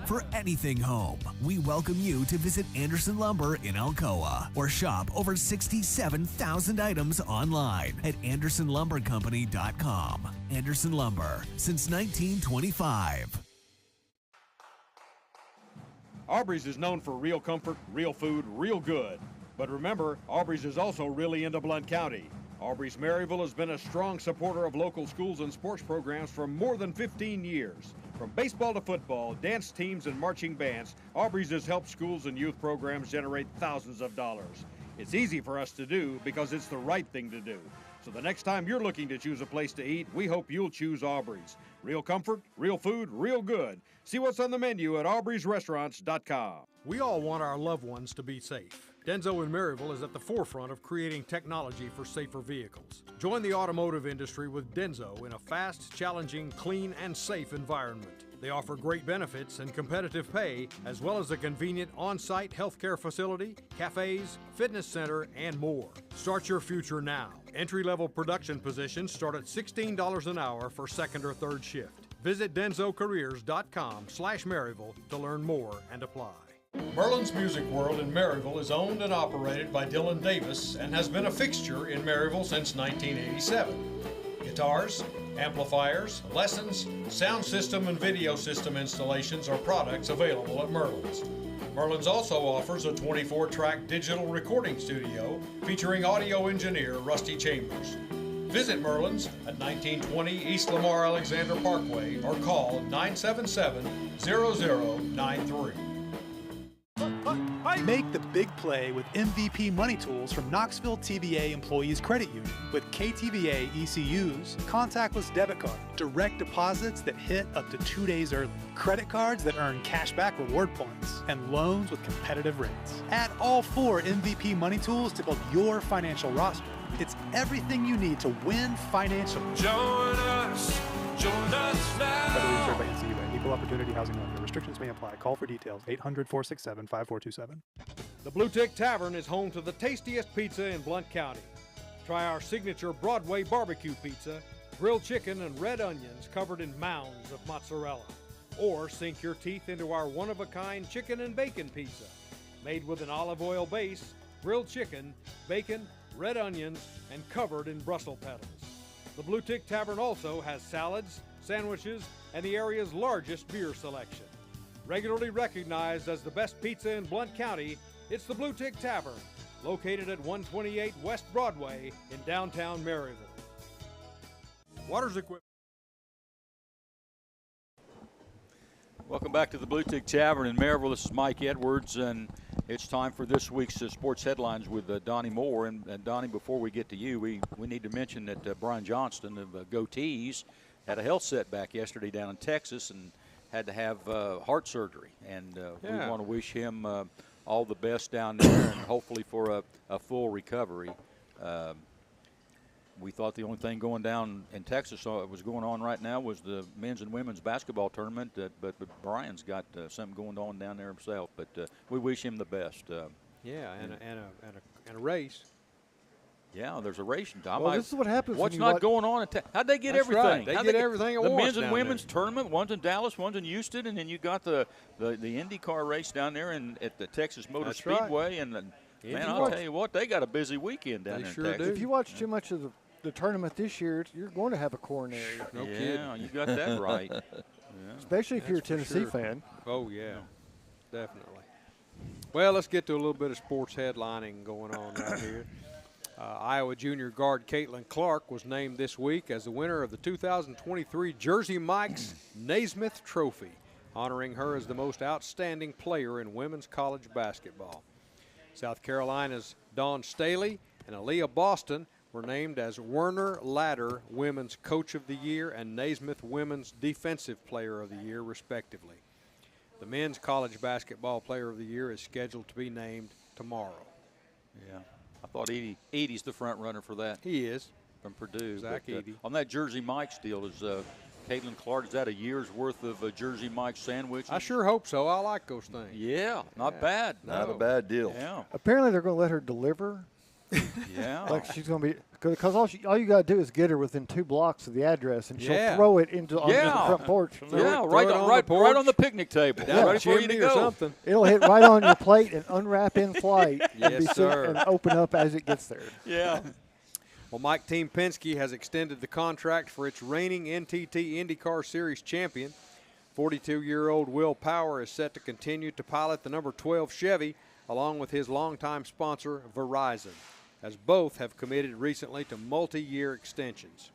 For anything home, we welcome you to visit Anderson Lumber in Alcoa or shop over 67,000 items online at AndersonLumberCompany.com. Anderson Lumber, since 1925. Aubrey's is known for real comfort, real food, real good. But remember, Aubrey's is also really into Blount County. Aubrey's Maryville has been a strong supporter of local schools and sports programs for more than 15 years. From baseball to football, dance teams, and marching bands, Aubrey's has helped schools and youth programs generate thousands of dollars. It's easy for us to do because it's the right thing to do. So the next time you're looking to choose a place to eat, we hope you'll choose Aubrey's. Real comfort, real food, real good. See what's on the menu at aubreysrestaurants.com. We all want our loved ones to be safe. Denso in Maryville is at the forefront of creating technology for safer vehicles. Join the automotive industry with Denso in a fast, challenging, clean, and safe environment. They offer great benefits and competitive pay, as well as a convenient on-site healthcare facility, cafes, fitness center, and more. Start your future now. Entry-level production positions start at $16 an hour for second or third shift. Visit densocareers.com/Maryville to learn more and apply. Merlin's Music World in Maryville is owned and operated by Dylan Davis and has been a fixture in Maryville since 1987. Guitars, amplifiers, lessons, sound system, and video system installations are products available at Merlin's. Merlin's also offers a 24-track digital recording studio featuring audio engineer Rusty Chambers. Visit Merlin's at 1920 East Lamar Alexander Parkway or call 977-0093. Make the big play with MVP Money Tools from Knoxville TVA Employees Credit Union with KTVA ECUs, contactless debit card, direct deposits that hit up to 2 days early, credit cards that earn cashback reward points, and loans with competitive rates. Add all 4 MVP Money Tools to build your financial roster. It's everything you need to win financially. Join us now. Federally insured by NCAA. Equal opportunity housing lender. Restrictions may apply. Call for details. 800-467-5427. The Bluetick Tavern is home to the tastiest pizza in Blount County. Try our signature Broadway barbecue pizza, grilled chicken and red onions covered in mounds of mozzarella. Or sink your teeth into our one-of-a-kind chicken and bacon pizza, made with an olive oil base, grilled chicken, bacon, red onions, and covered in Brussels petals. The Bluetick Tavern also has salads, sandwiches, and the area's largest beer selection. Regularly recognized as the best pizza in Blount County, it's the Bluetick Tavern, located at 128 West Broadway in downtown Maryville. Waters Equipment. Welcome back to the Bluetick Tavern in Maryville. This is Mike Edwards, and it's time for this week's sports headlines with Donnie Moore. And Donnie, before we get to you, we need to mention that Brian Johnston of Go Tees had a health setback yesterday down in Texas and had to have heart surgery. And we want to wish him all the best down there and hopefully for a full recovery. We thought the only thing going down in Texas was going on right now was the men's and women's basketball tournament, but Brian's got something going on down there himself. But we wish him the best. And a race. Yeah, there's a race. Well, this is what happens. What's not going on? How'd they get everything? Right. They get everything at once. once. The men's and women's tournament. One's in Dallas, one's in Houston, and then you got the IndyCar race down there at the Texas Motor Speedway. Right. And man, I'll tell you what, they got a busy weekend down there in Texas. If you watch too much of the tournament this year, you're going to have a coronary. No kidding. Yeah, you got that right. Especially if you're a Tennessee fan. Oh, yeah, definitely. Well, let's get to a little bit of sports headlining going on right here. Iowa junior guard Caitlin Clark was named this week as the winner of the 2023 Jersey Mike's Naismith Trophy, honoring her as the most outstanding player in women's college basketball. South Carolina's Dawn Staley and Aaliyah Boston were named as Werner Ladder Women's Coach of the Year and Naismith Women's Defensive Player of the Year, respectively. The men's college basketball player of the year is scheduled to be named tomorrow. Yeah. I thought Edie's the front runner for that. He is. From Purdue. Zach But, Edey. on that Jersey Mike's deal, is Caitlin Clark, is that a year's worth of Jersey Mike's sandwiches? I sure hope so. I like those things. Yeah, not bad. Not a bad deal. Yeah. Apparently, they're going to let her deliver. Yeah. Like she's going to be, because all you got to do is get her within 2 blocks of the address, and she'll Yeah. throw it into on the front porch. Yeah, Throw it on the porch. right on the picnic table. Down Ready the for you to chimney or go. something. It'll hit right on your plate and unwrap in flight and, Yes, be sir. and open up as it gets there. Yeah. Well, Mike Team Penske has extended the contract for its reigning NTT IndyCar Series champion. 42-year-old Will Power is set to continue to pilot the number 12 Chevy along with his longtime sponsor, Verizon, as both have committed recently to multi-year extensions,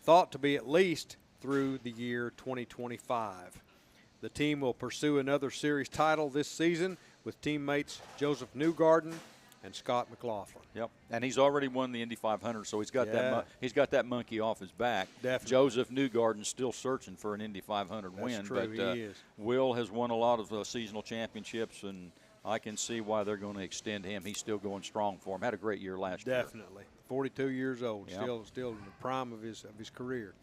thought to be at least through the year 2025. The team will pursue another series title this season with teammates Joseph Newgarden and Scott McLaughlin. Yep, and he's already won the Indy 500, so he's got he's got that monkey off his back. Definitely. Joseph Newgarden's still searching for an Indy 500 win, true, but he is. Will has won a lot of seasonal championships, and I can see why they're going to extend him. He's still going strong for him. Had a great year last year. Definitely. 42 years old, Yep. still in the prime of his career.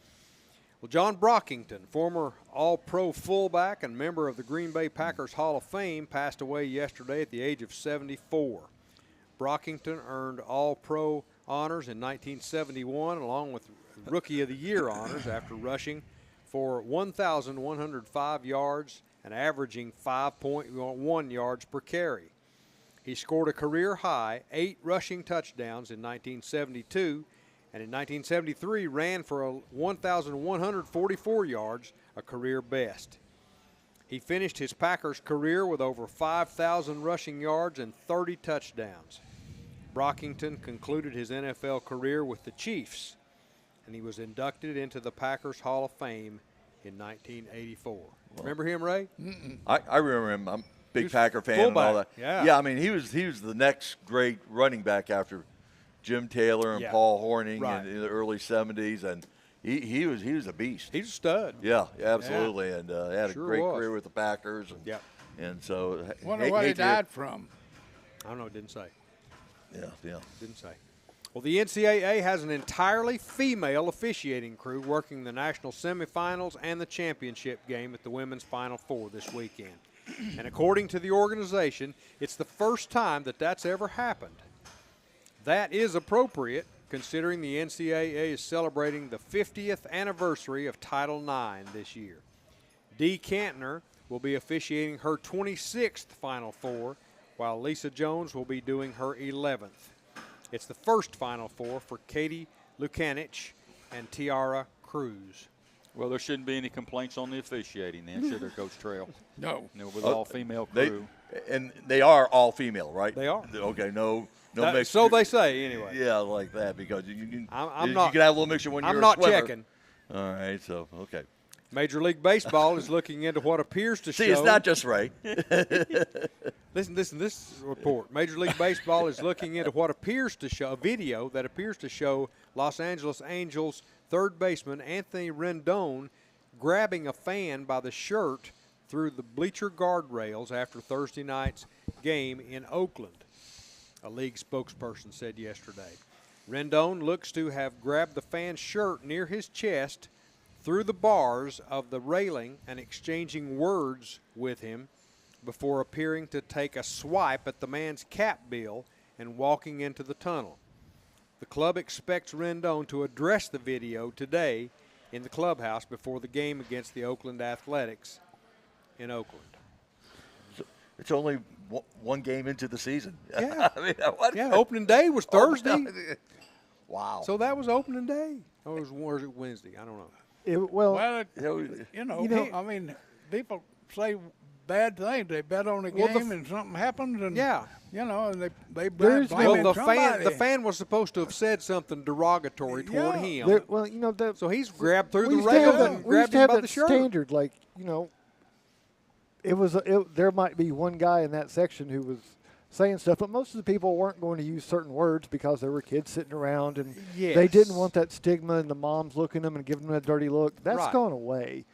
Well, John Brockington, former All-Pro fullback and member of the Green Bay Packers Hall of Fame, passed away yesterday at the age of 74. Brockington earned All-Pro honors in 1971, along with Rookie of the Year honors after rushing for 1,105 yards and averaging 5.1 yards per carry. He scored a career-high 8 rushing touchdowns in 1972, and in 1973 ran for 1,144 yards, a career best. He finished his Packers career with over 5,000 rushing yards and 30 touchdowns. Brockington concluded his NFL career with the Chiefs, and he was inducted into the Packers Hall of Fame in 1984. Remember him, Ray? I remember him. I'm a He big was Packer fan and all that. fullback, yeah. Yeah, I mean, he was the next great running back after Jim Taylor and Yeah. Paul Horning Right. in the early 70s, and he was a beast. He's a stud. Yeah, absolutely, and had Sure a great was. career with the Packers. And, Yeah. and so Wonder what he hate to hear- died from. I don't know, it didn't say. Yeah. Didn't say. Well, the NCAA has an entirely female officiating crew working the national semifinals and the championship game at the women's Final Four this weekend. And according to the organization, it's the first time that that's ever happened. That is appropriate, considering the NCAA is celebrating the 50th anniversary of Title IX this year. Dee Cantner will be officiating her 26th Final Four, while Lisa Jones will be doing her 11th. It's the first Final Four for Katie Lukanich and Tiara Cruz. Well, there shouldn't be any complaints on the officiating then, should there, Coach Trail? No. With all-female crew. They are all female, right? They are. Okay, no That- mix. so they say, anyway. Yeah, like that, because you I'm you not- can have a little mixture when I'm you're a not swimmer. checking. All right, so okay. Major League Baseball is looking into what appears to show. See, it's not just Ray. Listen, this report. Major League Baseball is looking into what appears to show a video that appears to show Los Angeles Angels third baseman Anthony Rendon grabbing a fan by the shirt through the bleacher guardrails after Thursday night's game in Oakland, a league spokesperson said yesterday. Rendon looks to have grabbed the fan's shirt near his chest through the bars of the railing and exchanging words with him before appearing to take a swipe at the man's cap bill and walking into the tunnel. The club expects Rendon to address the video today in the clubhouse before the game against the Oakland Athletics in Oakland. It's only one game into the season. Yeah. I mean, what? Yeah, opening day was Thursday. Wow. So that was opening day. Or was it Wednesday? I don't know. I mean, people say bad things. They bet on the Well, game and something happens, and yeah, and they Well, blame somebody. the fan was supposed to have said something derogatory toward him. There, so he's grabbed through we the used to have rail that- and we used grabbed to him have by that the shirt. standard, like there might be one guy in that section who was saying stuff, but most of the people weren't going to use certain words because there were kids sitting around and they Yes. didn't want that stigma and the moms looking at them and giving them a dirty look. That's Right. gone away.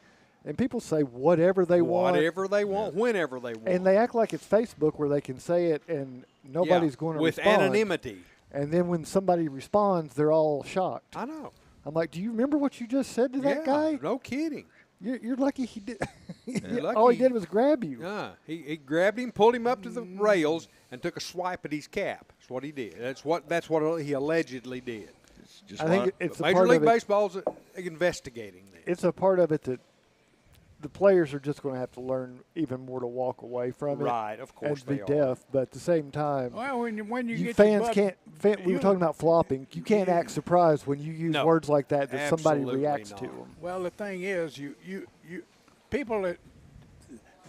And people say whatever they want. Whatever they want, whenever they want. And they act like it's Facebook where they can say it and nobody's going to respond. With anonymity. And then when somebody responds, they're all shocked. I know. I'm like, do you remember what you just said to that guy? No kidding. You're lucky he did. Lucky all he did was grab you. Yeah, he grabbed him, pulled him up to the rails, and took a swipe at his cap. That's what he did. That's what he allegedly did. I think it's a Major part League of it. Baseball's investigating this. It's a part of it that the players are just going to have to learn even more to walk away from it. Right, of course and be they are. deaf. But at the same time, Well, when you get fans your can't. We were talking about flopping. You can't act surprised when you use words like that somebody absolutely reacts not. to them. Well, the thing is, you people that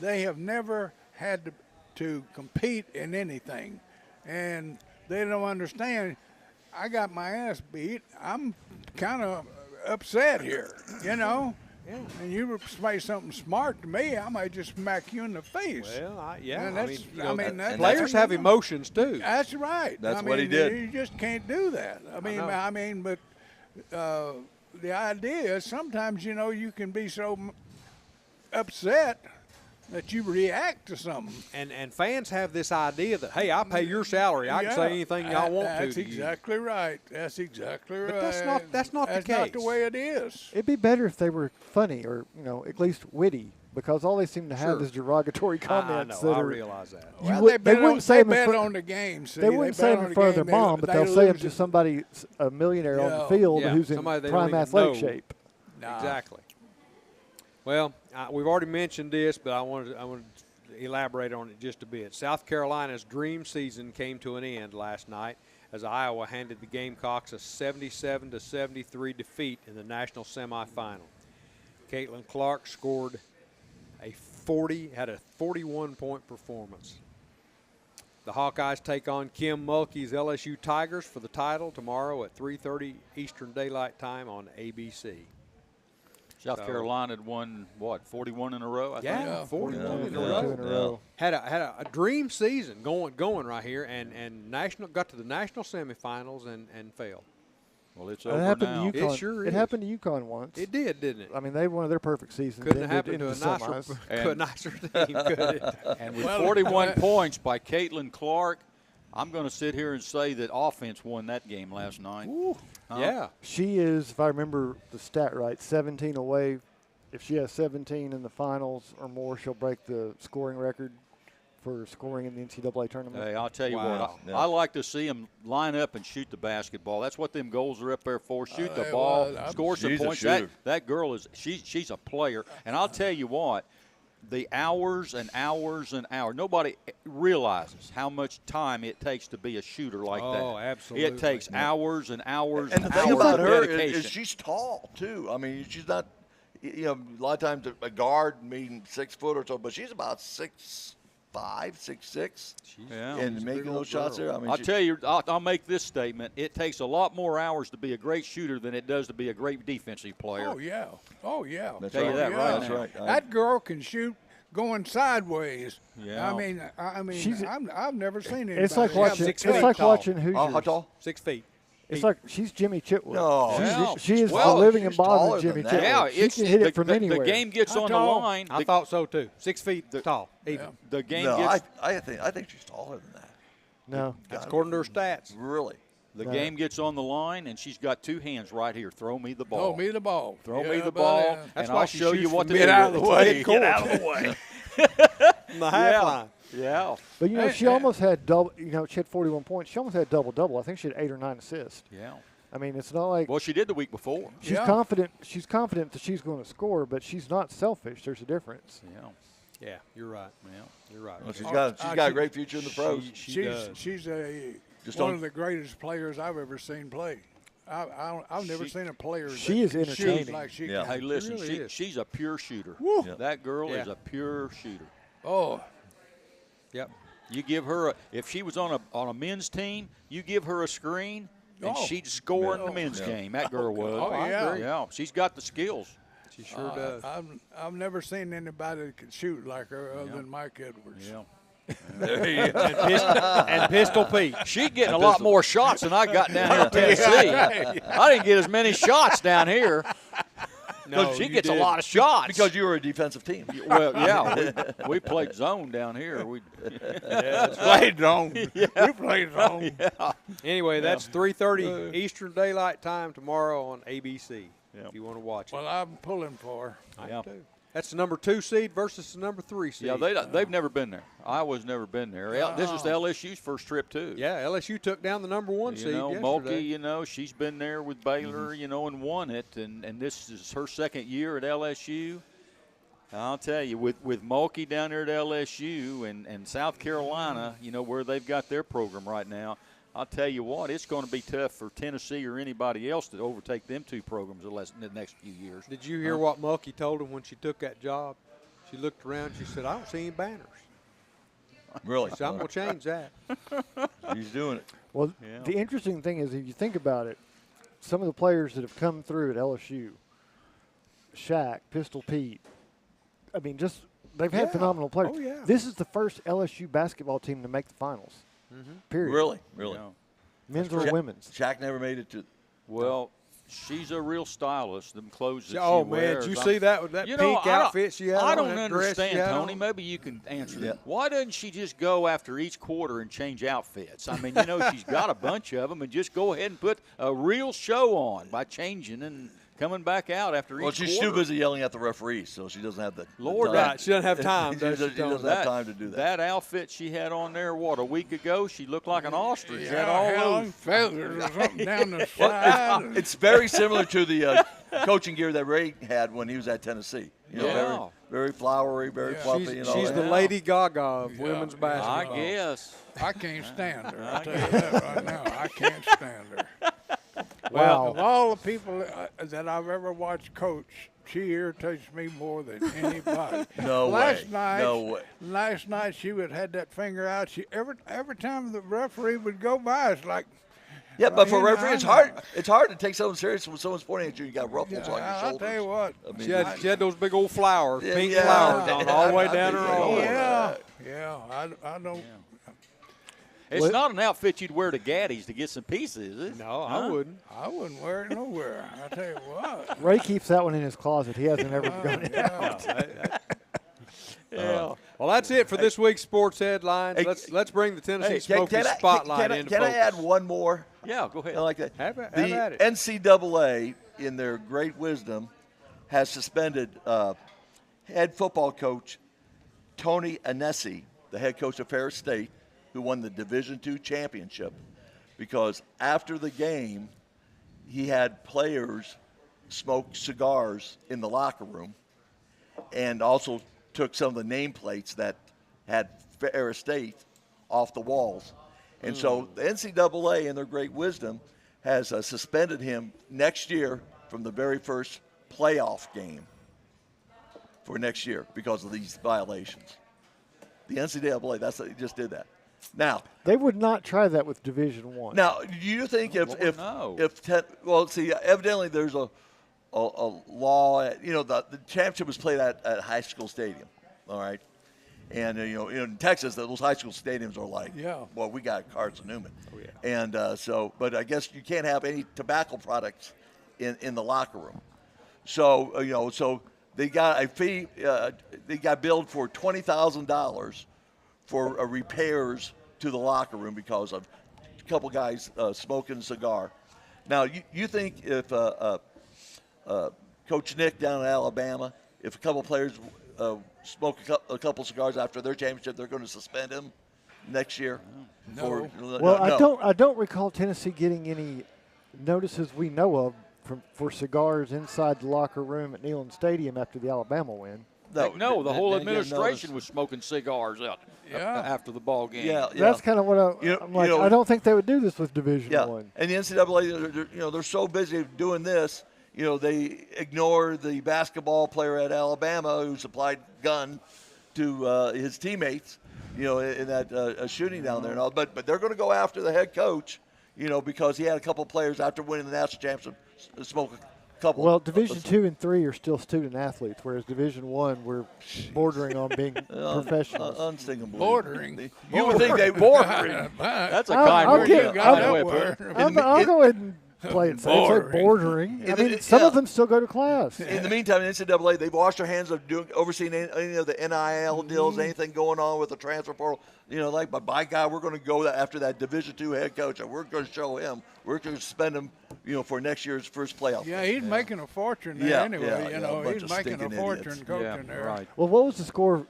they have never had to compete in anything, and they don't understand. I got my ass beat. I'm kind of upset here, you know. Yeah. And you say something smart to me, I might just smack you in the face. Well, And I that's, mean, you know, that's players have emotions too. That's right. That's I what he mean, did. You just can't do that. I mean, but the idea is sometimes, you know, you can be so upset that you react to something. And fans have this idea that, hey, I pay your salary. I can say anything y'all want to. That's exactly right. That's exactly right. But that's not the case. That's not the way it is. It'd be better if they were funny or at least witty, because all they seem to have is derogatory comments. I realize that. Well, they bet wouldn't say them on the game. See, they wouldn't say them in front of their mom, but they'll say them to somebody, a millionaire on the field who's in prime athletic shape. Exactly. Well, we've already mentioned this, but I wanted to elaborate on it just a bit. South Carolina's dream season came to an end last night as Iowa handed the Gamecocks a 77-73 defeat in the national semifinal. Caitlin Clark scored had a 41-point performance. The Hawkeyes take on Kim Mulkey's LSU Tigers for the title tomorrow at 3:30 Eastern Daylight Time on ABC. South Carolina had won, 41 in a row, I think? 41 in a row. Had a dream season going right here, and got to the national semifinals and failed. Well, it's It over happened now. to UConn. It sure It is. happened to UConn once. It did, didn't it? I mean, they had one of their perfect seasons. Couldn't have ended happened in to the a nicer, semis. to a nicer team, could it? And with 41 points by Caitlin Clark, I'm going to sit here and say that offense won that game last night. Yeah. She is, if I remember the stat right, 17 away. If she has 17 in the finals or more, she'll break the scoring record for scoring in the NCAA tournament. Hey, I'll tell you what, I like to see them line up and shoot the basketball. That's what them goals are up there for. Shoot the ball, score some points. That girl she's a player. And I'll tell you what, the hours and hours and hours. Nobody realizes how much time it takes to be a shooter like that. Oh, absolutely. It takes hours and hours and and the hours thing about of her dedication. is she's tall too. I mean, she's not. A lot of times a guard meaning 6 foot or so, but she's about 6'5", 6'6", and making those shots there. I mean, I'll tell you, I'll make this statement: it takes a lot more hours to be a great shooter than it does to be a great defensive player. Oh yeah. That's tell you that right. That's right. That girl can shoot going sideways. Yeah. I mean, I've never seen anybody. It's like watching. It's like watching Hoosiers. How tall? 6 feet. It's like she's Jimmy Chitwood. No. She is the living embodiment of Jimmy Chitwood. Yeah, she can hit it from anywhere. The game gets on the line. I thought so too. 6 feet tall. Even. The game No, gets. I think she's taller than that. No. That's according to her stats. Really? The game gets on the line, and she's got 2 hands right here. Throw me the ball. Throw me the ball. Throw me the ball, That's and why I'll she show you shoots what to from do. Get out of the way. Get out of the way. The half line. Yeah. But she almost had double. She had 41 points. She almost had double. I think she had 8 or 9 assists. Yeah. I mean, it's not like. Well, she did the week before. She's confident. She's confident that she's going to score, but she's not selfish. There's a difference. Yeah, you're right. Yeah, you're right. Well, she's got a great future in the pros. She's one of the greatest players I've ever seen play. I've never seen a player. She is entertaining. Shoot like she Yeah. can. Hey, listen, She really is. she's a pure shooter. Woo. That girl is a pure shooter. Oh. Yep. You give her if she was on a men's team, you give her a screen, and she'd score in the men's game. That girl was. Oh, yeah. Yeah. She's got the skills. She sure does. I've never seen anybody that could shoot like her other than Mike Edwards. Yeah. and Pistol Pete. She's getting a lot more shots than I got down here in Tennessee. I didn't get as many shots down here. No, she you gets a did. lot of shots. Because you were a defensive team. Well, yeah, we played zone down here. We played zone. We played zone. Yeah. Anyway, that's 3:30 Eastern Daylight Time tomorrow on ABC. Yep. If you want to watch it. Well, I'm pulling for. I am too. That's the number 2 seed versus the number 3 seed. Yeah, they've never been there. Iowa's never been there. This is the LSU's first trip too. Yeah, LSU took down the number 1 seed yesterday. Mulkey, she's been there with Baylor, and won it, and this is her second year at LSU. I'll tell you, with Mulkey down there at LSU and South Carolina, where they've got their program right now, I'll tell you what, it's going to be tough for Tennessee or anybody else to overtake them two programs in the next few years. Did you hear what Mulkey told him when she took that job? She looked around. She said, "I don't see any banners." Really? So I'm going to change that. He's doing it. Well, the interesting thing is, if you think about it, some of the players that have come through at LSU, Shaq, Pistol Pete, I mean, they've had phenomenal players. Oh, yeah. This is the first LSU basketball team to make the finals. Period. Really? Yeah. Men's or women's. Shaq never made it to. Well, she's a real stylist. Them clothes that Oh, she man, wears. did you see that with that pink outfit she had I on, don't that dress she understand, had Tony. on? Maybe you can answer Yeah. that. Why doesn't she just go after each quarter and change outfits? I mean, she's got a bunch of them, and just go ahead and put a real show on by changing and coming back out after each Well, quarter. she's too busy yelling at the referees, so she doesn't have the Lord, time. She doesn't have time. she doesn't have time to do that. That outfit she had on there, a week ago, she looked like an ostrich. Yeah, Had all hell, those feathers or something down the Well, side. it's very similar to the coaching gear that Ray had when he was at Tennessee. Yeah. Very flowery, very fluffy. She's the Lady Gaga of women's basketball. I guess. I can't stand her. I'll tell you that right now. I can't stand her. Wow. Of all the people that I've ever watched coach, she irritates me more than anybody. Last night she had that finger out. She every time the referee would go by, it's like. Yeah, but for a referee, it's hard. It's hard to take someone serious when someone's pointing at you. You got ruffles on your shoulders. I'll tell you what. I mean, She had those big old flowers, pink yeah. flowers on all the way down her Yeah, arm. I don't. It's not an outfit you'd wear to Gaddy's to get some pieces, is it? No, I wouldn't. I wouldn't wear it nowhere. I tell you what. Ray keeps that one in his closet. He hasn't ever gone it out. Yeah. Well, that's it for this week's sports headlines. Hey, Let's bring the Tennessee Can Smokies spotlight into Can I focus. add one more? Yeah, go ahead. I like that. Have at The it. NCAA, in their great wisdom, has suspended head football coach Tony Anesi, the head coach of Ferris State, who won the Division II championship, because after the game, he had players smoke cigars in the locker room, and also took some of the nameplates that had Ferris State off the walls. And so the NCAA, in their great wisdom, has suspended him next year from the very first playoff game for next year because of these violations. The NCAA, they just did that. Now They would not try that with Division I. Now, do you think evidently there's a law. The championship was played at high school stadium, all right, and in Texas those high school stadiums are like, well, we got Carson Newman, and but I guess you can't have any tobacco products in the locker room, so they got a fee. They got billed for $20,000 for repairs to the locker room because of a couple guys smoking a cigar. Now, you think if Coach Nick down in Alabama, if a couple players smoke a couple cigars after their championship, they're going to suspend him next year? No. Well, I don't recall Tennessee getting any notices we know of for cigars inside the locker room at Neyland Stadium after the Alabama win. No, the whole administration was smoking cigars out after the ball game. Yeah, That's kind of what I'm like. I don't think they would do this with Division I. And the NCAA, they're so busy doing this, they ignore the basketball player at Alabama who supplied gun to his teammates, in that shooting down there and all. But they're going to go after the head coach, because he had a couple players after winning the national championship smoke a couple. Well, Division II and III are still student athletes, whereas Division I we're bordering on being professionals. Unstingable. Bordering. You would think they bordering. That's a kind I'll word. go ahead and play it safe. It's like bordering. I mean, some of them still go to class. In the meantime, the NCAA, they've washed their hands of overseeing any of the NIL deals, anything going on with the transfer portal. But by God, we're going to go after that Division II head coach, and we're going to show him. We're going to spend him, for next year's first playoff. Yeah, he's making a fortune there anyway. He's making a fortune coaching there. Right. Well, what was the score?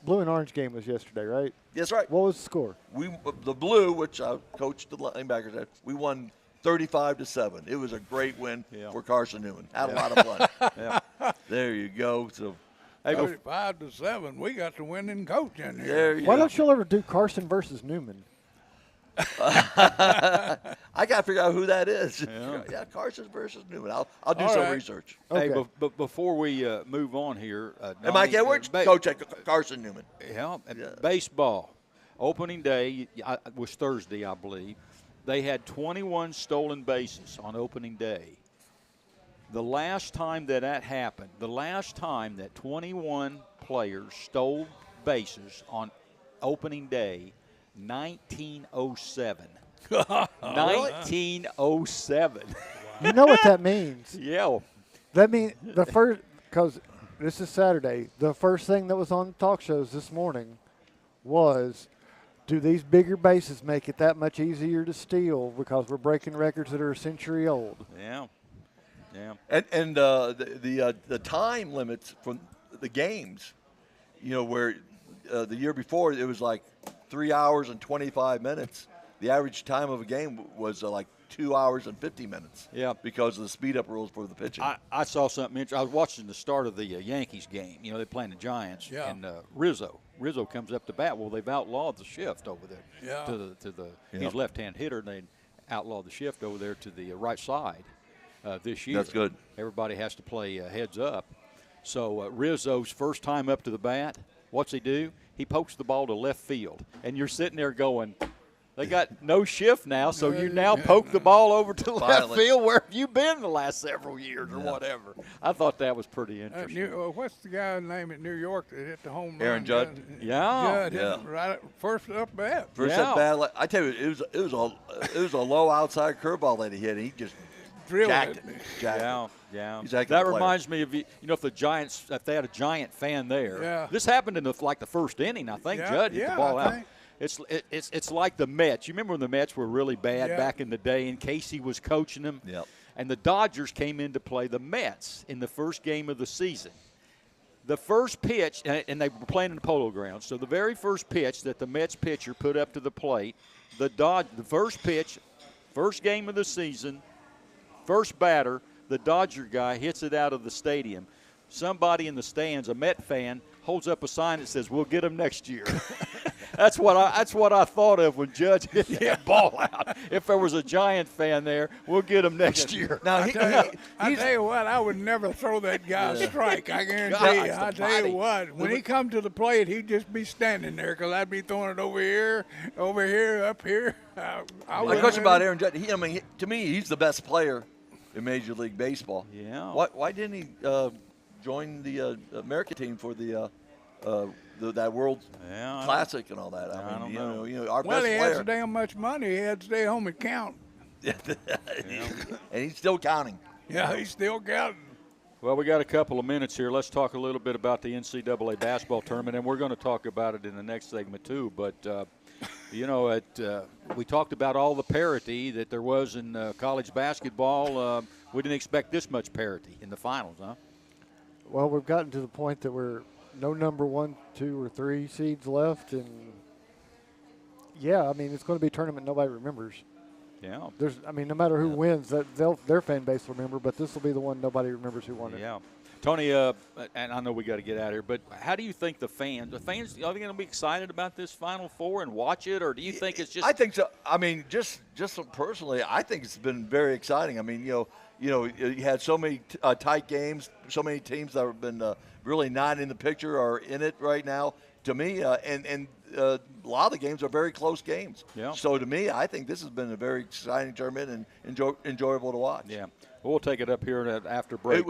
Blue and Orange game was yesterday, right? That's right. What was the score? The Blue, which I coached the linebackers at, we won 35-7. It was a great win for Carson Newman. Had a lot of fun. There you go. So 35-7. We got the winning coach in here. Why don't you ever do Carson versus Newman? I got to figure out who that is. Yeah, Carson versus Newman. I'll do some research. Okay. Hey, but before we move on here, and Mike Edwards, coach at Carson Newman. Yeah, baseball. Opening day was Thursday, I believe. They had 21 stolen bases on opening day. The last time that happened, the last time that 21 players stole bases on opening day, 1907. 1907. You know what that means? Yeah. That means because this is Saturday, the first thing that was on talk shows this morning was, do these bigger bases make it that much easier to steal because we're breaking records that are a century old? Yeah. Yeah. And the time limits from the games, where the year before it was like 3 hours and 25 minutes. The average time of a game was like 2 hours and 50 minutes. Yeah. Because of the speed-up rules for the pitching. I saw something interesting. I was watching the start of the Yankees game. They're playing the Giants. Yeah. And Rizzo comes up to bat. Well, they've outlawed the shift over there. Yeah. He's left-hand hitter, and they outlawed the shift over there to the right side this year. That's good. Everybody has to play heads up. So Rizzo's first time up to the bat, what's he do? He pokes the ball to left field. And you're sitting there going, they got no shift now, so you now poke the ball over to left field. Where have you been the last several years or whatever? I thought that was pretty interesting. What's the guy's name at New York that hit the home run? Aaron Judd. Yeah. Judd hit right first up bat. First up bat. I tell you, it was a low outside curveball that he hit. He just jacked it. Yeah. That reminds me of if the Giants, if they had a Giant fan there. Yeah. This happened in the first inning, I think. Judd hit the ball out. It's like the Mets. You remember when the Mets were really bad back in the day, and Casey was coaching them. Yep. And the Dodgers came in to play the Mets in the first game of the season. The first pitch, and they were playing in the Polo Grounds. So the very first pitch that the Mets pitcher put up to the plate, the first pitch, first game of the season, first batter, the Dodger guy hits it out of the stadium. Somebody in the stands, a Met fan, holds up a sign that says, "We'll get him next year." That's what I thought of when Judge hit that ball out. If there was a Giant fan there, we'll get him next year. Now, I tell you what, I would never throw that guy a strike. I guarantee you. I tell you what, when he come to the plate, he'd just be standing there because I'd be throwing it over here, up here. My question about Aaron Judd, to me, he's the best player in Major League Baseball. Yeah. Why didn't he join the American team for that World Classic and all that? I don't know. Our well, best he player. had so damn much money, he had to stay home and count. And he's still counting. Yeah, he's still counting. Well, we got a couple of minutes here. Let's talk a little bit about the NCAA basketball tournament, and we're going to talk about it in the next segment too. But we talked about all the parity that there was in college basketball. We didn't expect this much parity in the finals, huh? Well, we've gotten to the point that we're no number 1, 2, or 3 seeds left, and it's going to be a tournament nobody remembers. Yeah. No matter who wins, their fan base will remember, but this will be the one nobody remembers who won it. Yeah. Tony, and I know we got to get out of here, but how do you think the fans are they going to be excited about this Final Four and watch it, or do you think it's just? I think so. Just personally, I think it's been very exciting. You had so many tight games, so many teams that have been really not in the picture are in it right now. To me, and a lot of the games are very close games. Yeah. So to me, I think this has been a very exciting tournament and enjoyable to watch. Yeah. Well, we'll take it up here after break.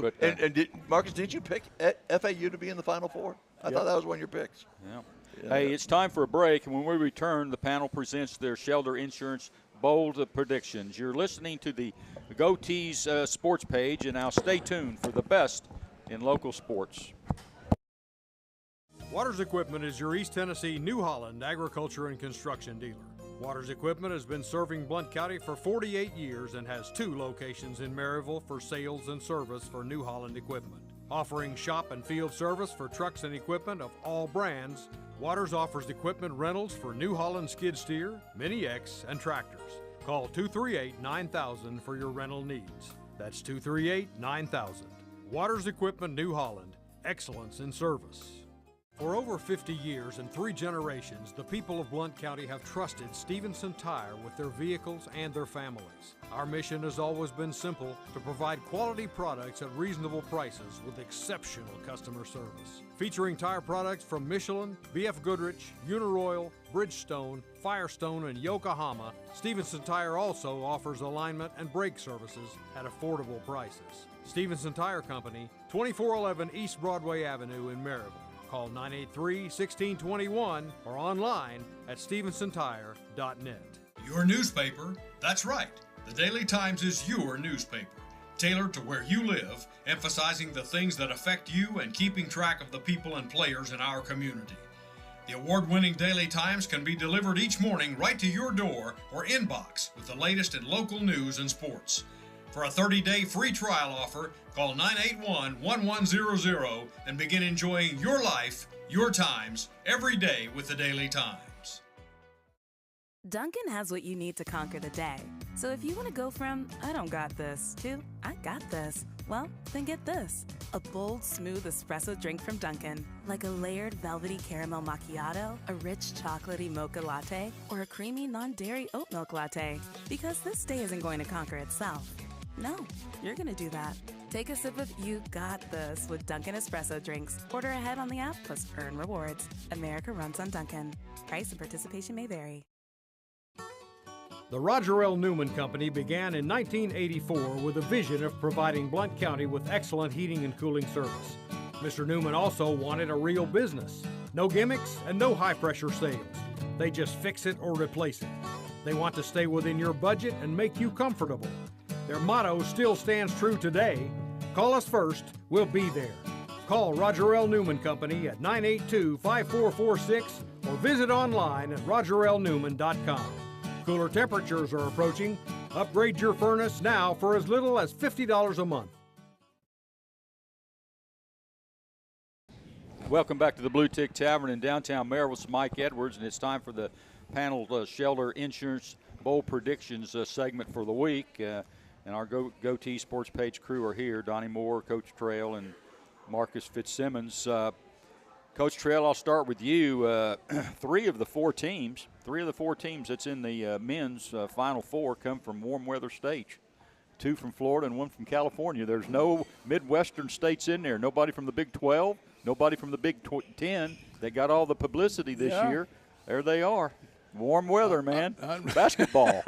Marcus, did you pick FAU to be in the Final Four? I thought that was one of your picks. Yeah. Hey, it's time for a break, and when we return, the panel presents their Shelter Insurance bold predictions. You're listening to the Go Tees sports page, and now stay tuned for the best in local sports. Waters Equipment is your East Tennessee New Holland agriculture and construction dealer. Waters Equipment has been serving Blount County for 48 years and has 2 locations in Maryville for sales and service for New Holland equipment. Offering shop and field service for trucks and equipment of all brands, Waters offers equipment rentals for New Holland skid steer, Mini X, and tractors. Call 238-9000 for your rental needs. That's 238-9000. Waters Equipment New Holland, excellence in service. For over 50 years and 3 generations, the people of Blount County have trusted Stevenson Tire with their vehicles and their families. Our mission has always been simple: to provide quality products at reasonable prices with exceptional customer service. Featuring tire products from Michelin, BF Goodrich, Uniroyal, Bridgestone, Firestone, and Yokohama, Stevenson Tire also offers alignment and brake services at affordable prices. Stevenson Tire Company, 2411 East Broadway Avenue in Maryville. Call 983-1621 or online at StevensonTire.net. Your newspaper? That's right. The Daily Times is your newspaper, tailored to where you live, emphasizing the things that affect you and keeping track of the people and players in our community. The award-winning Daily Times can be delivered each morning right to your door or inbox with the latest in local news and sports. For a 30-day free trial offer, call 981-1100 and begin enjoying your life, your times, every day with the Daily Times. Dunkin' has what you need to conquer the day. So if you want to go from, I don't got this, to, I got this, well, then get this. A bold, smooth espresso drink from Dunkin'. Like a layered velvety caramel macchiato, a rich chocolatey mocha latte, or a creamy non-dairy oat milk latte. Because this day isn't going to conquer itself. No, you're going to do that. Take a sip of You Got This with Dunkin' Espresso drinks. Order ahead on the app plus earn rewards. America runs on Dunkin'. Price and participation may vary. The Roger L. Newman Company began in 1984 with a vision of providing Blount County with excellent heating and cooling service. Mr. Newman also wanted a real business. No gimmicks and no high-pressure sales. They just fix it or replace it. They want to stay within your budget and make you comfortable. Their motto still stands true today: call us first, we'll be there. Call Roger L. Newman Company at 982-5446 or visit online at rogerlnewman.com. Cooler temperatures are approaching. Upgrade your furnace now for as little as $50 a month. Welcome back to the Blue Tick Tavern in downtown Maryville. It's Mike Edwards, and it's time for the panel Shelter Insurance Bowl Predictions segment for the week. And our Go Tee Sports Page crew are here: Donnie Moore, Coach Trail, and Marcus Fitzsimmons. Coach Trail, I'll start with you. Three of the four teams that's in the men's Final Four come from warm weather states. 2 from Florida and 1 from California. There's no Midwestern states in there. Nobody from the Big 12, nobody from the Big 10. They got all the publicity this year. There they are. Warm weather, man. Basketball.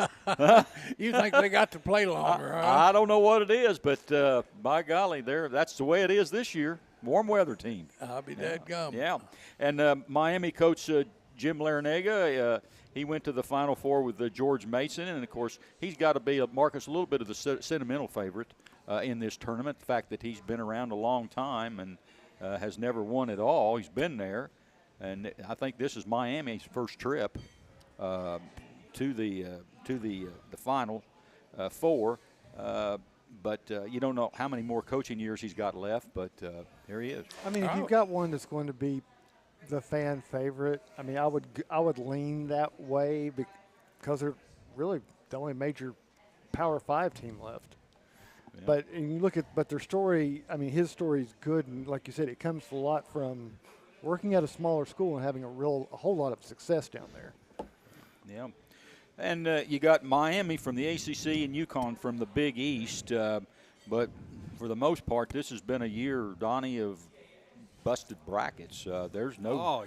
You think they got to play longer, huh? I don't know what it is, but by golly, that's the way it is this year. Warm weather team. I'll be dead gum. Yeah. And Miami coach Jim Larinaga, he went to the Final Four with George Mason, and, of course, he's got to be, Marcus, a little bit of the sentimental favorite in this tournament. The fact that he's been around a long time and has never won at all. He's been there, and I think this is Miami's first trip to the Final Four. But you don't know how many more coaching years he's got left, but there he is. I mean, if you've got one that's going to be the fan favorite, I mean, I would lean that way because they're really the only major Power 5 team left. Yeah. But and you look at their story. I mean, his story is good, and like you said, it comes a lot from working at a smaller school and having a whole lot of success down there. Yeah. And you got Miami from the ACC and UConn from the Big East. But for the most part, this has been a year, Donnie, of busted brackets. There's no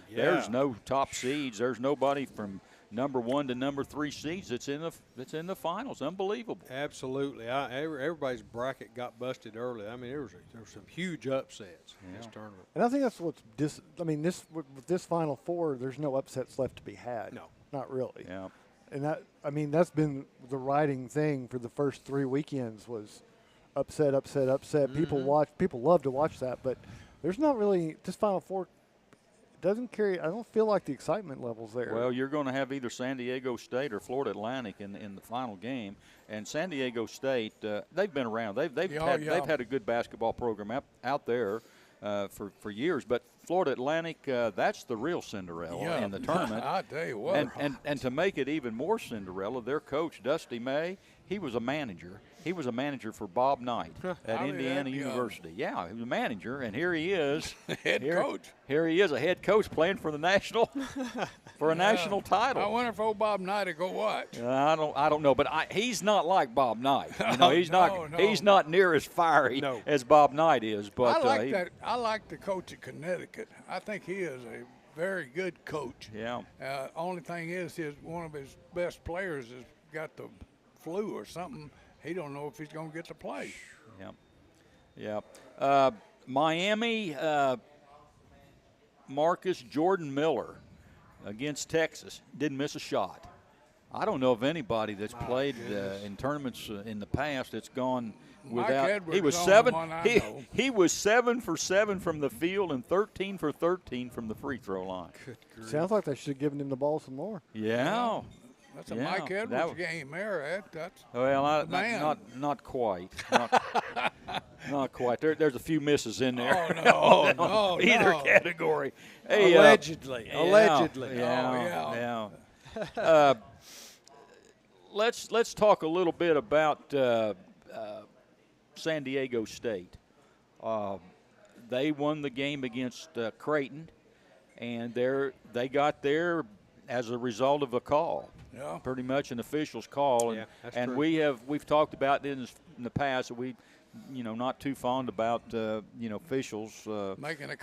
top seeds. There's nobody from number 1 to number 3 seeds that's in the finals. Unbelievable. Absolutely. Everybody's bracket got busted early. I mean, there was some huge upsets in this tournament. And I think that's what's with this Final Four, there's no upsets left to be had. No. Not really. Yeah. And that's been the riding thing for the first 3 weekends was upset. Mm-hmm. People love to watch that, but there's not really this Final Four doesn't carry. I don't feel like the excitement levels there. Well, you're going to have either San Diego State or Florida Atlantic in the final game, and San Diego State they've been around. They've had a good basketball program out there for years, but Florida Atlantic that's the real Cinderella in the tournament. I tell you what, and to make it even more Cinderella, their coach Dusty May, he was a manager. He was a manager for Bob Knight at Indiana University. Yeah, he was a manager, and here he is, head coach. Here he is, a head coach playing for the national a national title. I wonder if old Bob Knight would go watch. I don't know, but he's not like Bob Knight. You know, he's not near as fiery as Bob Knight is. But I like the coach at Connecticut. I think he is a very good coach. Yeah. Only thing is, one of his best players has got the flu or something. He don't know if he's going to get to play. Yeah. Miami, Marcus Jordan Miller against Texas didn't miss a shot. I don't know of anybody that's played in tournaments in the past that's gone without. He was seven. He was 7 for 7 from the field and 13 for 13 from the free throw line. Sounds like they should have given him the ball some more. Yeah. That's a Mike Edwards game there, That's not quite. Not quite. There's a few misses in there. Oh, no. Either category. Hey, Allegedly. Yeah. Let's talk a little bit about San Diego State. They won the game against Creighton, and they got there as a result of a call. Yeah. Pretty much an official's call, and true. we've talked about it in the past. We, not too fond about officials making a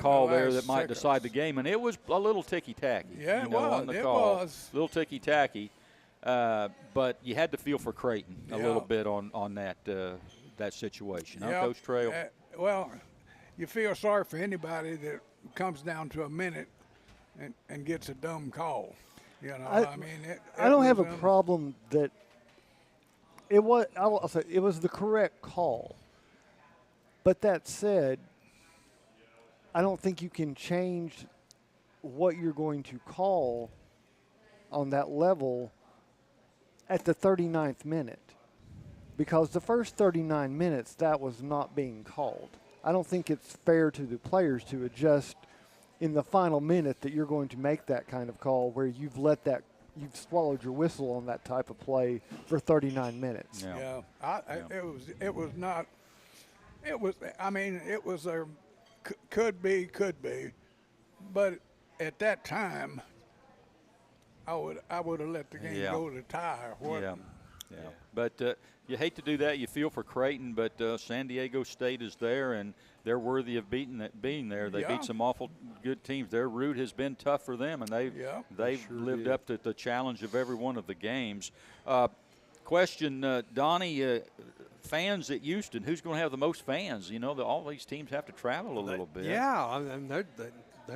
call there that might decide the game, and it was a little ticky tacky. Yeah, it was. On the call. A little ticky tacky, but you had to feel for Creighton a little bit on that situation. Huh, Coach Trail? Well, you feel sorry for anybody that comes down to a minute and gets a dumb call. I don't have a problem that it was. I'll say it was the correct call. But that said, I don't think you can change what you're going to call on that level at the 39th minute, because the first 39 minutes that was not being called. I don't think it's fair to the players to adjust in the final minute that you're going to make that kind of call where you've swallowed your whistle on that type of play for 39 minutes. It was not. It was. I mean, it was a could be, but at that time, I would have let the game go to tie. Yeah. But you hate to do that. You feel for Creighton, but San Diego State is there, and they're worthy of being there. They beat some awful good teams. Their route has been tough for them, and they've lived up to the challenge of every one of the games. Question, Donnie, fans at Houston, who's going to have the most fans? All these teams have to travel a little bit. Yeah, and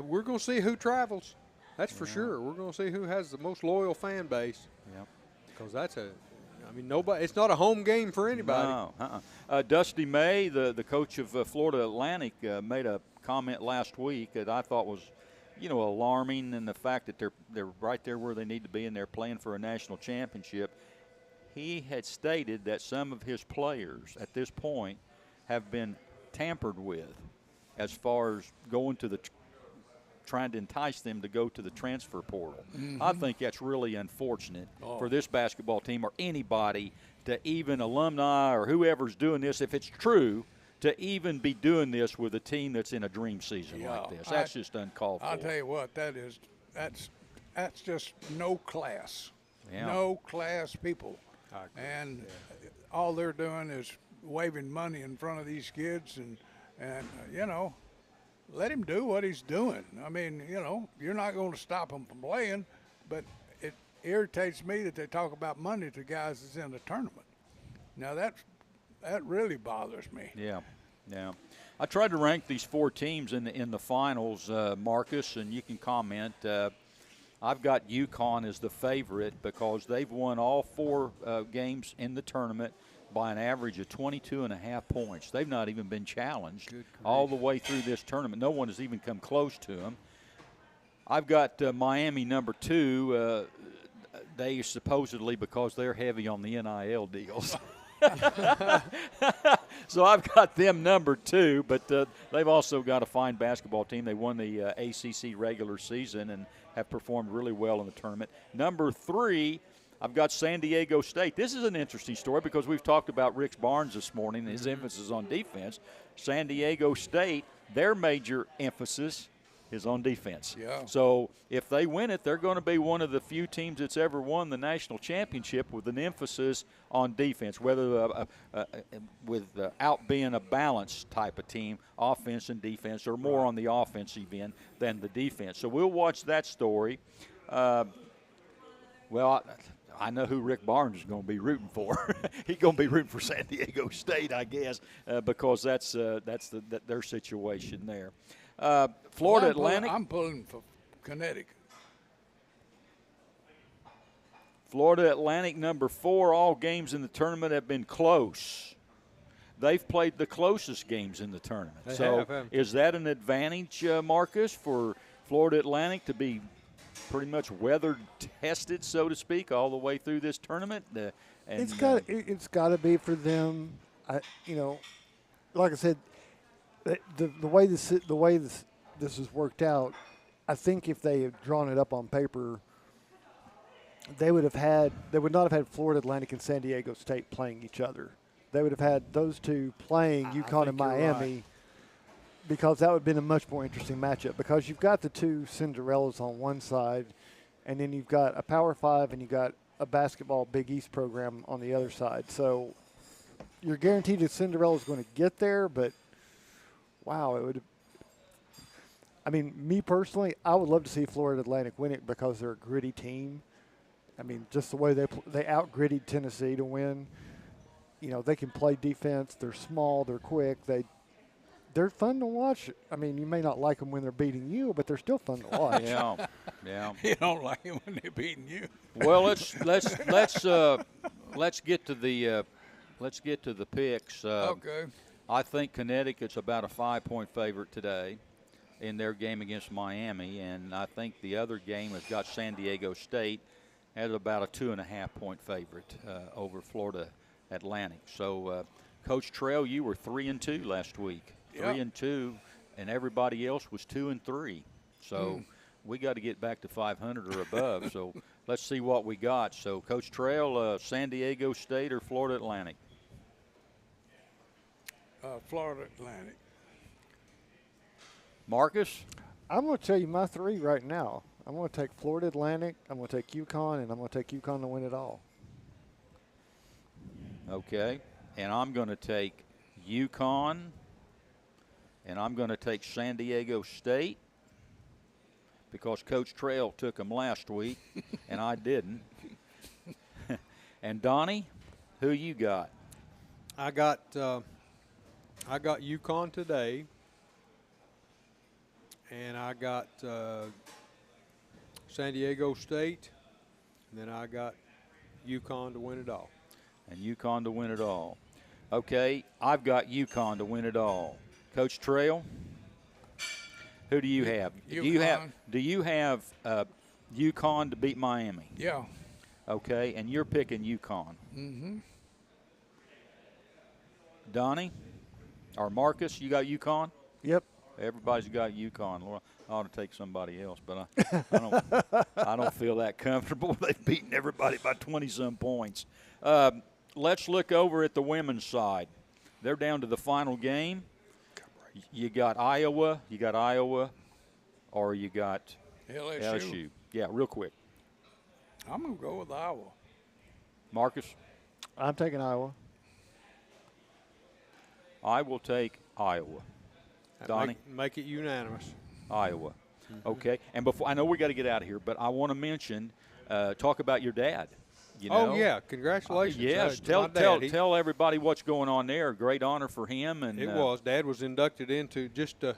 we're going to see who travels. That's for sure. We're going to see who has the most loyal fan base. Yeah. Because nobody. It's not a home game for anybody. No. Dusty May, the coach of Florida Atlantic, made a comment last week that I thought was, alarming, in the fact that they're right there where they need to be and they're playing for a national championship. He had stated that some of his players at this point have been tampered with as far as going to trying to entice them to go to the transfer portal. Mm-hmm. I think that's really unfortunate for this basketball team or anybody, to even alumni or whoever's doing this, if it's true, to even be doing this with a team that's in a dream season like this. That's just uncalled for. I'll tell you what, that's just no class. Yeah. No class people. And all they're doing is waving money in front of these kids and let him do what he's doing. I mean, you're not going to stop him from playing, but it irritates me that they talk about money to guys that's in the tournament. Now, that really bothers me. Yeah. I tried to rank these four teams in the finals, Marcus, and you can comment. I've got UConn as the favorite because they've won all 4 games in the tournament by an average of 22.5 points. They've not even been challenged all the way through this tournament. No one has even come close to them. I've got Miami number 2. They supposedly, because they're heavy on the NIL deals. So I've got them number 2, but they've also got a fine basketball team. They won the ACC regular season and have performed really well in the tournament. Number 3, I've got San Diego State. This is an interesting story because we've talked about Rick Barnes this morning and his emphasis on defense. San Diego State, their major emphasis is on defense. Yeah. So if they win it, they're going to be one of the few teams that's ever won the national championship with an emphasis on defense, whether without being a balanced type of team, offense and defense, or more on the offensive end than the defense. So we'll watch that story. Well, I know who Rick Barnes is going to be rooting for. He's going to be rooting for San Diego State, I guess, because that's their situation there. Florida Atlantic. I'm pulling for Connecticut. Florida Atlantic number 4. All games in the tournament have been close. They've played the closest games in the tournament. Is that an advantage, Marcus, for Florida Atlantic to be pretty much weather tested, so to speak, all the way through this tournament? It's got to be for them. Like I said, the way this has worked out, I think if they had drawn it up on paper, they would not have had Florida Atlantic and San Diego State playing each other. They would have had those two playing UConn and Miami, because that would have been a much more interesting matchup, because you've got the two Cinderellas on one side, and then you've got a Power 5 and you've got a basketball Big East program on the other side. So you're guaranteed that Cinderella's going to get there, but wow, it would have. I mean, me personally, I would love to see Florida Atlantic win it because they're a gritty team. I mean, just the way they out-grittied Tennessee to win. They can play defense. They're small. They're quick. They're fun to watch. I mean, you may not like them when they're beating you, but they're still fun to watch. Yeah. You don't like them when they're beating you. Well, let's get to the picks. Okay. I think Connecticut's about a 5-point favorite today in their game against Miami, and I think the other game has got San Diego State as about a 2.5-point favorite over Florida Atlantic. So, Coach Trail, you were 3-2 last week. 3-2, and everybody else was 2-3. So we got to get back to 500 or above. So let's see what we got. So, Coach Trail, San Diego State or Florida Atlantic? Florida Atlantic. Marcus? I'm going to tell you my 3 right now. I'm going to take Florida Atlantic, I'm going to take UConn, and I'm going to take UConn to win it all. Okay. And I'm going to take UConn, and I'm going to take San Diego State because Coach Trail took them last week, and I didn't. And Donnie, who you got? I got UConn today, and I got San Diego State, and then I got UConn to win it all. And UConn to win it all. Okay, I've got UConn to win it all. Coach Trail, who do you have? UConn. Do you have UConn to beat Miami? Yeah. Okay, and you're picking UConn. Mm-hmm. Donnie or Marcus, you got UConn? Yep. Everybody's got UConn. Well, I ought to take somebody else, but I don't feel that comfortable. They've beaten everybody by 20-some points. Let's look over at the women's side. They're down to the final game. You got Iowa, or you got LSU. Yeah, real quick. I'm going to go with Iowa. Marcus? I'm taking Iowa. I will take Iowa. Donnie? Make it unanimous. Iowa. Okay. And before, I know we got to get out of here, but I want to mention, talk about your dad. Oh, yeah. Congratulations. Yes. Tell everybody what's going on there. Great honor for him. And it was. Dad was inducted into, just the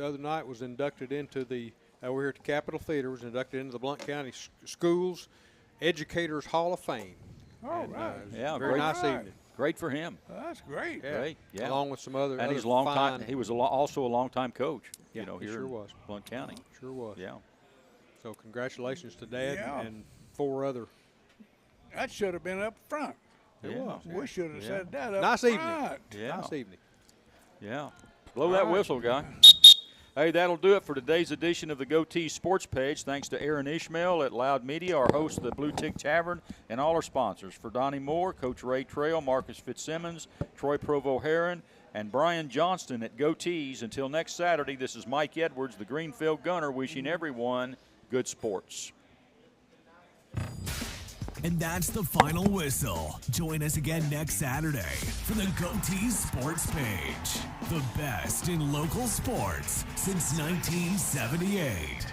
other night, was inducted into the we're here at the Capitol Theater, was inducted into the Blount County Schools Educators Hall of Fame. Oh, and, right. Yeah, very great. nice evening. Great for him. That's great. Yeah. Great. Yeah. Along with some other. And other he's long fine, time. He was also a long-time coach. Yeah, you know, he here sure in was. Blount County. Sure was. Yeah. So congratulations to Dad Yeah. and 4 other. That should have been up front. It was. We should have Yeah. said that up Nice front. evening. Yeah. Nice evening. Yeah. Blow that whistle, guy. Hey, that'll do it for today's edition of the Goatee Sports Page. Thanks to Aaron Ishmael at Loud Media, our host of the Blue Tick Tavern, and all our sponsors. For Donnie Moore, Coach Ray Trail, Marcus Fitzsimmons, Troy Provo-Heron, and Brian Johnston at Goatees. Until next Saturday, this is Mike Edwards, the Greenfield Gunner, wishing everyone good sports. And that's the final whistle. Join us again next Saturday for the Goatee Sports Page. The best in local sports since 1978.